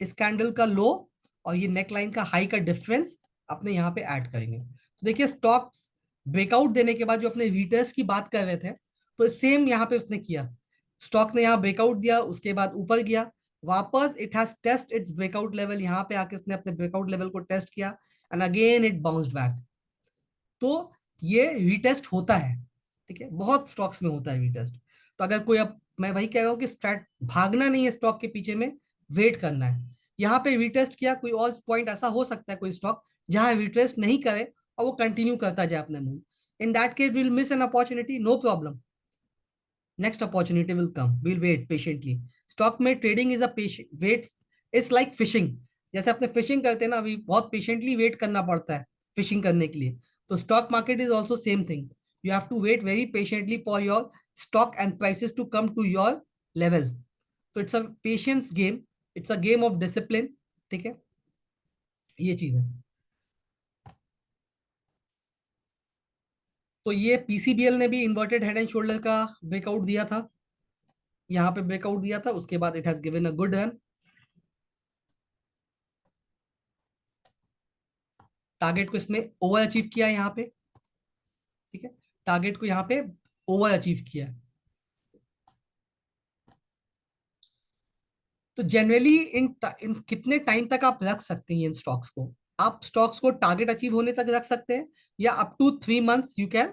इस कैंडल का लो और ये नेक लाइन का हाई का डिफरेंस अपने यहाँ पे ऐड करेंगे। तो देखिए स्टॉक्स ब्रेकआउट देने के बाद जो अपने रिटर्न्स की बात कर रहे थे, तो सेम यहाँ पे उसने किया। स्टॉक ने यहाँ ब्रेकआउट दिया, उसके बाद ऊपर गया, वापस it has test its breakout level, यहाँ पे आके इसने अपने ब्रेकआउट लेवल को टेस्ट किया, and again it bounced back. तो ये रीटेस्ट होता है, ठीक है, बहुत स्टॉक्स में होता है रीटेस्ट। तो अगर कोई, अब मैं वही कह रहा हूँ कि स्ट्रैट भागना नहीं है स्टॉक के पीछे में, वेट करना है। यहाँ पे रीटेस्ट किया, कोई और पॉइंट ऐसा हो सकता है कोई स्टॉक जहां रीटेस्ट नहीं करे और वो कंटिन्यू करता जाए अपने move, in that case will miss an opportunity, no problem, next opportunity will come, will wait patiently. Stock में trading is a patient wait, it's like fishing. जैसे अपने फिशिंग करते हैं ना, अभी बहुत पेशेंटली वेट करना पड़ता है फिशिंग करने के लिए। तो stock market is also same thing, you have to wait very patiently for your stock and prices to come to your level. तो it's a patience game, it's a game of discipline, ठीक है, ये चीज है। तो ये PCBL ने भी इन्वर्टेड हेड एंड शोल्डर का ब्रेकआउट दिया था, यहाँ पे ब्रेकआउट दिया था, उसके बाद it has given a good run. Target को इसमें ओवर अचीव किया है यहाँ पे, ठीक है, टारगेट को यहाँ पे ओवर अचीव किया है। तो जनरली इन कितने टाइम तक आप रख सकते हैं इन स्टॉक्स को? आप स्टॉक्स को टारगेट अचीव होने तक रख सकते हैं, या up to 3 months you can,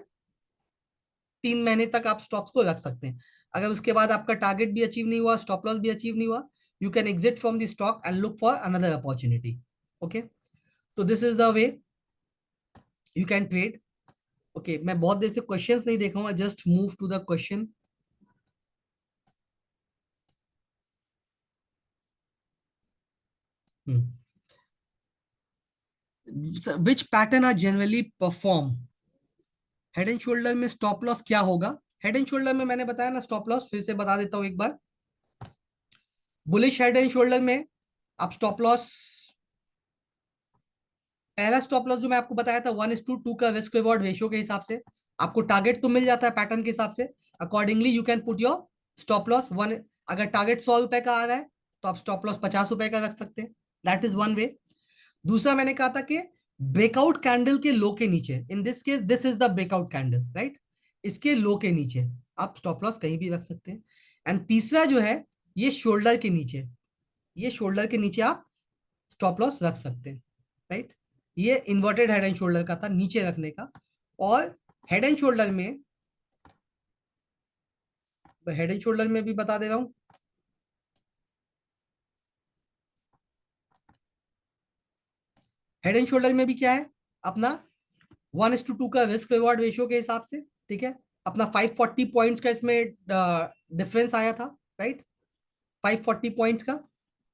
3 महीने तक आप स्टॉक्स को रख सकते हैं। अगर उसके बाद आपका टारगेट भी अचीव नहीं हुआ, स्टॉप लॉस भी अचीव नहीं हुआ, you can exit from the stock and look for another opportunity. Okay, तो this is the way you can trade. Okay, मैं बहुत देर से क्वेश्चंस नहीं देखा, just move to the question. Which pattern are generally perform? Head and shoulder में stop loss क्या होगा? हेड एंड शोल्डर में मैंने बताया ना स्टॉप लॉस, फिर से बता देता हूं एक बार। बुलिश हेड एंड शोल्डर में आप स्टॉप लॉस, पहला स्टॉप लॉस जो मैं आपको बताया था 1:2 का रिस्क रिवॉर्ड रेशियो के हिसाब से, आपको टारगेट तो मिल जाता है पैटर्न के हिसाब से, accordingly you can put your stop loss one. अगर टारगेट 100 रुपए का आ रहा है तो आप स्टॉप लॉस 50 रुपए का रख सकते हैं। That is one way. दूसरा मैंने कहा था कि ब्रेकआउट कैंडल के लो के नीचे, इन this case this is the breakout candle, right, इसके लो के नीचे आप स्टॉप लॉस कहीं भी रख सकते हैं। एंड तीसरा जो है, ये शोल्डर के नीचे, ये शोल्डर के नीचे आप स्टॉप लॉस रख सकते हैं, राइट। ये इन्वर्टेड हेड एंड शोल्डर का था, नीचे रखने का। और हेड एंड शोल्डर में, हेड एंड शोल्डर में भी बता दे रहा हूं। हेड एंड शोल्डर में भी क्या है अपना, 1:2 का रिस्क रिवॉर्ड रेशियो के हिसाब से, ठीक है। अपना 540 पॉइंट्स का इसमें डिफरेंस आया था, राइट, 540 पॉइंट्स का।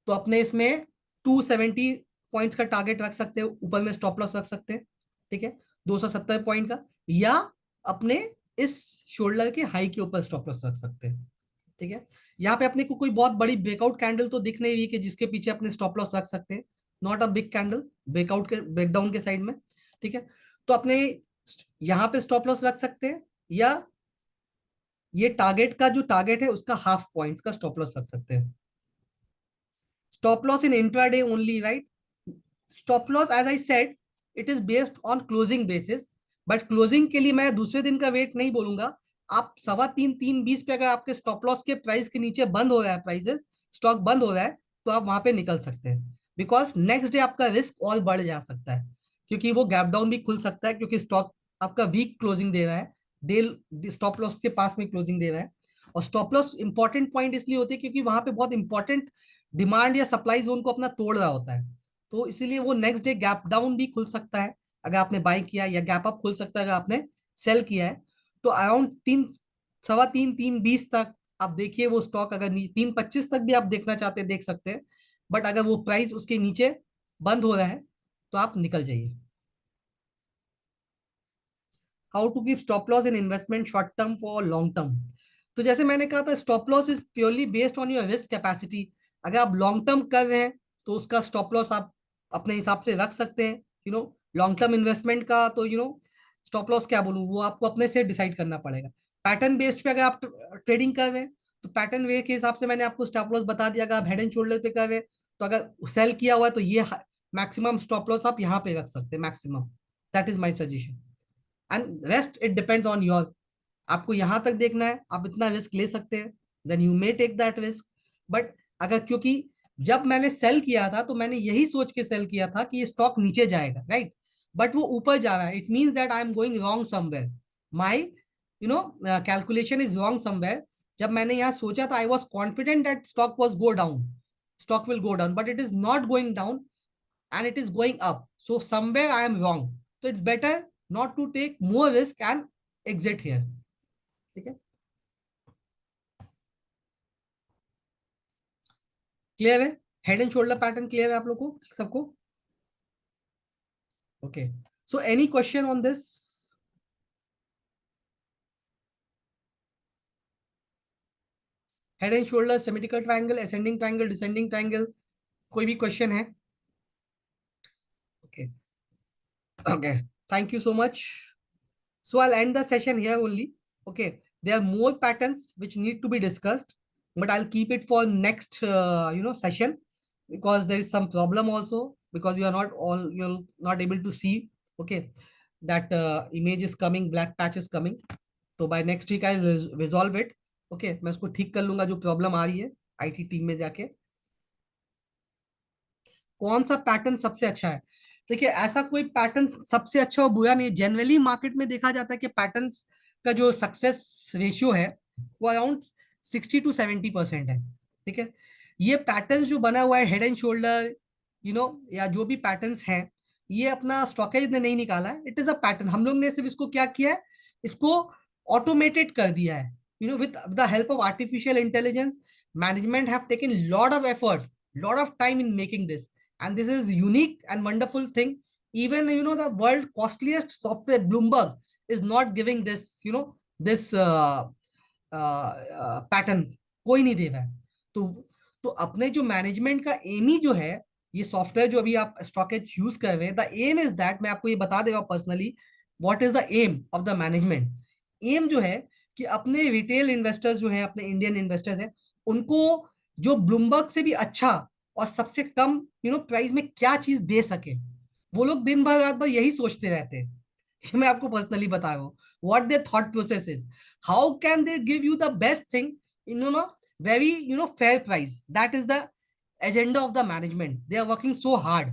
तो अपने इसमें 270 पॉइंट्स का टारगेट रख सकते हैं, ऊपर में स्टॉप लॉस रख सकते हैं, ठीक है, 270 पॉइंट का। या अपने इस शोल्डर के हाई के ऊपर स्टॉप लॉस रख सकते हैं, ठीक है। यहाँ पे अपने को कोई बहुत बड़ी ब्रेकआउट कैंडल तो दिख नहीं रही कि जिसके पीछे अपने स्टॉप लॉस रख सकते हैं। Not a big candle breakout के, ब्रेकडाउन के साइड में, ठीक है। तो अपने यहाँ पे स्टॉप लॉस रख सकते हैं, या ये टारगेट का जो टारगेट है उसका हाफ पॉइंट्स का स्टॉप लॉस रख सकते हैं। Stop loss in intraday only, right? Stop loss, as I said, it is based on closing basis, but closing के लिए मैं दूसरे दिन का वेट नहीं बोलूंगा। आप 3:15 3:20 पे अगर आपके स्टॉप लॉस के प्राइस के नीचे बंद हो रहा है, प्राइसेस स्टॉक बंद हो रहा है, तो आप वहां पे निकल सकते हैं। बिकॉज नेक्स्ट डे आपका रिस्क और बढ़ जा सकता है, क्योंकि वो गैप डाउन भी खुल सकता है, क्योंकि स्टॉक आपका वीक क्लोजिंग दे रहा है, डे स्टॉप लॉस के पास में क्लोजिंग दे रहा है। और स्टॉप लॉस इंपॉर्टेंट पॉइंट इसलिए होती है क्योंकि वहां पे बहुत इंपॉर्टेंट डिमांड या सप्लाई जोन को अपना तोड़ रहा होता है। तो इसीलिए वो नेक्स्ट डे गैप डाउन भी खुल सकता है अगर आपने बाई किया, या गैप अप खुल सकता है अगर आपने सेल किया है। तो अराउंड 3:15 3:20 तक आप देखिए वो स्टॉक, अगर 3:25 तक भी आप देखना चाहते हैं देख सकते हैं। बट अगर वो प्राइस उसके नीचे बंद हो रहा है तो आप निकल जाइए। How to give stop loss in investment short term for long term? तो जैसे मैंने कहा था, stop loss is purely based on your risk capacity. अगर आप लॉन्ग टर्म कर रहे हैं तो उसका स्टॉप लॉस आप अपने हिसाब से रख सकते हैं। लॉन्ग टर्म इन्वेस्टमेंट का तो स्टॉप लॉस क्या बोलूं, वो आपको अपने से डिसाइड करना पड़ेगा। पैटर्न बेस्ड पे अगर आप ट्रेडिंग कर रहे हैं तो पैटर्न वे के हिसाब से मैंने आपको स्टॉप लॉस बता दिया। अगर आप हेड एंड शोल्डर पे कर रहे हैं तो अगर सेल किया हुआ है तो ये मैक्सिमम स्टॉप लॉस आप यहाँ पे रख सकते हैं, maximum. That is my suggestion. And rest it depends on your, आपको यहां तक देखना है, आप इतना रिस्क ले सकते हैं, then you may take that risk. But अगर, क्योंकि जब मैंने सेल किया था तो मैंने यही सोच के सेल किया था कि ये स्टॉक नीचे जाएगा, राइट, बट वो ऊपर जा रहा है, it means that I am going wrong somewhere, my calculation is wrong somewhere. जब मैंने यहाँ सोचा था, I was confident that stock was go down, stock will go down, but it is not going down and it is going up. So somewhere I am wrong. So it's better not to take more risk and exit here. ठीक है, clear है? Head and shoulder pattern clear है आप लोग को सबको? Okay, so any question on this? Head and shoulder, symmetrical triangle, ascending triangle, descending triangle, कोई भी क्वेश्चन है? Okay, okay, thank you so much. So I'll end the session here only. Okay, there are more patterns which need to be discussed, but I'll keep it for next session, because there is some problem also, because you're not able to see. Okay, that image is coming, black patch is coming. So by next week I'll resolve it. Okay, मैं उसको ठीक कर लूंगा जो problem आ रही है IT team में जाके. कौन सा पैटर्न सबसे अच्छा है। देखिए ऐसा कोई पैटर्न सबसे अच्छा और बुरा नहीं, जनरली मार्केट में देखा जाता है कि पैटर्न्स का जो सक्सेस रेशियो है वो अराउंड 60 to 70% है। ठीक है, ये पैटर्न जो बना हुआ है हेड एंड शोल्डर, या जो भी पैटर्न्स हैं, ये अपना स्टॉकेज ने नहीं निकाला है, इट इज अ पैटर्न। हम लोग ने सिर्फ इसको क्या किया है, इसको ऑटोमेटेड कर दिया है, with the help of artificial intelligence. Management have taken lot of effort, lot of time in making this, and this is unique and wonderful thing. Even the world costliest software Bloomberg is not giving this, this pattern, कोई नहीं दे रहा है। तो अपने जो management का M ही जो है, ये सॉफ्टवेयर जो अभी आप स्टॉकेज यूज कर रहे हैं, द एम इज दैट, मैं आपको ये बता दे रहा हूँ personally, what is the aim of the management. Aim जो है कि अपने रिटेल इन्वेस्टर्स जो हैं, अपने इंडियन इन्वेस्टर्स हैं, उनको जो ब्लूमबर्ग से भी अच्छा और सबसे कम प्राइस में क्या चीज दे सके, वो लोग दिन भर रात भर यही सोचते रहते हैं। ये मैं आपको पर्सनली बता रहा हूँ, what there thought process is, how can they give you the best thing in very fair price. That is the agenda of the management. They are working so hard,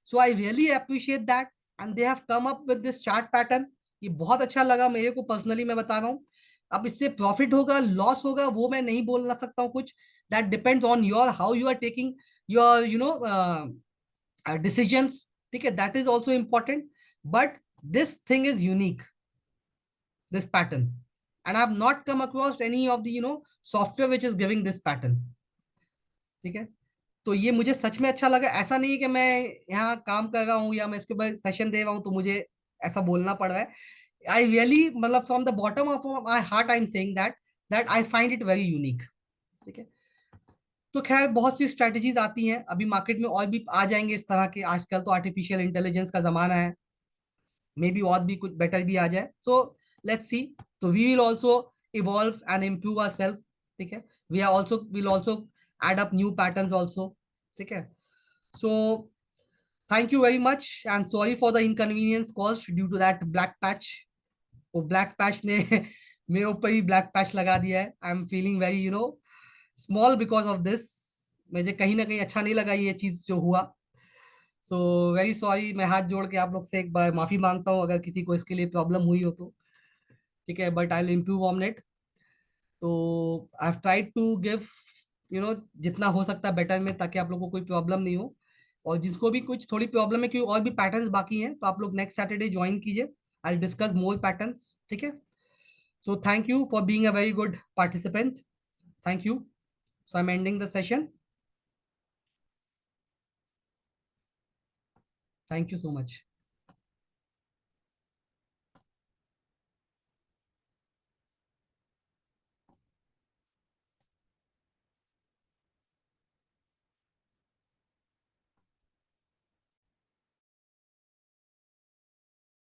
so I really appreciate that, and they have come up with this chart pattern. ये बहुत अच्छा लगा मेरे को personally, मैं बता रहा हूँ। अब इससे प्रॉफिट होगा लॉस होगा वो मैं नहीं बोलना सकता हूँ कुछ, that depends on your how you are taking your decisions. ठीक है, that is also important, but this thing is unique, this pattern, and I have not come across any of the software which is giving this pattern. ठीक है, तो ये मुझे सच में अच्छा लगा। ऐसा नहीं है कि मैं यहाँ काम कर रहा हूँ या मैं इसके बाद सेशन दे रहा हूँ तो मुझे ऐसा बोलना पड़ रहा है। आई रियली, मतलब from the bottom of my heart I am saying that I find it very unique. ठीक है, तो खैर बहुत सी स्ट्रेटजीज आती हैं अभी मार्केट में, और भी आ जाएंगे इस तरह के। आजकल तो आर्टिफिशियल इंटेलिजेंस का जमाना है, मे बी और भी कुछ बेटर भी आ जाए, सो लेट्स सी। तो we will also evolve and improve our self. ठीक है, we are also will also add up new patterns also. ठीक है, so thank you very much and sorry for the inconvenience caused due to that black patch. वो black patch ने मेरे ऊपर ही black patch लगा दिया है। I am feeling very small because of this. मुझे कहीं ना कहीं अच्छा नहीं लगा ये चीज जो हुआ, सो वेरी सॉरी। मैं हाथ जोड़ के आप लोग से एक बार माफी मांगता हूँ अगर किसी को इसके लिए प्रॉब्लम हुई हो तो। ठीक है, but I will improve on it. तो I have tried to give जितना हो सकता है बेटर में, ताकि आप लोगों को कोई प्रॉब्लम नहीं हो। और जिसको भी कुछ थोड़ी प्रॉब्लम है, क्योंकि और भी पैटर्न्स बाकी हैं, तो आप लोग नेक्स्ट सैटरडे ज्वाइन कीजिए, आई डिस्कस मोर पैटर्न्स। ठीक है, so thank you for being a very good participant. Thank you. So I am ending the session. Thank you so much.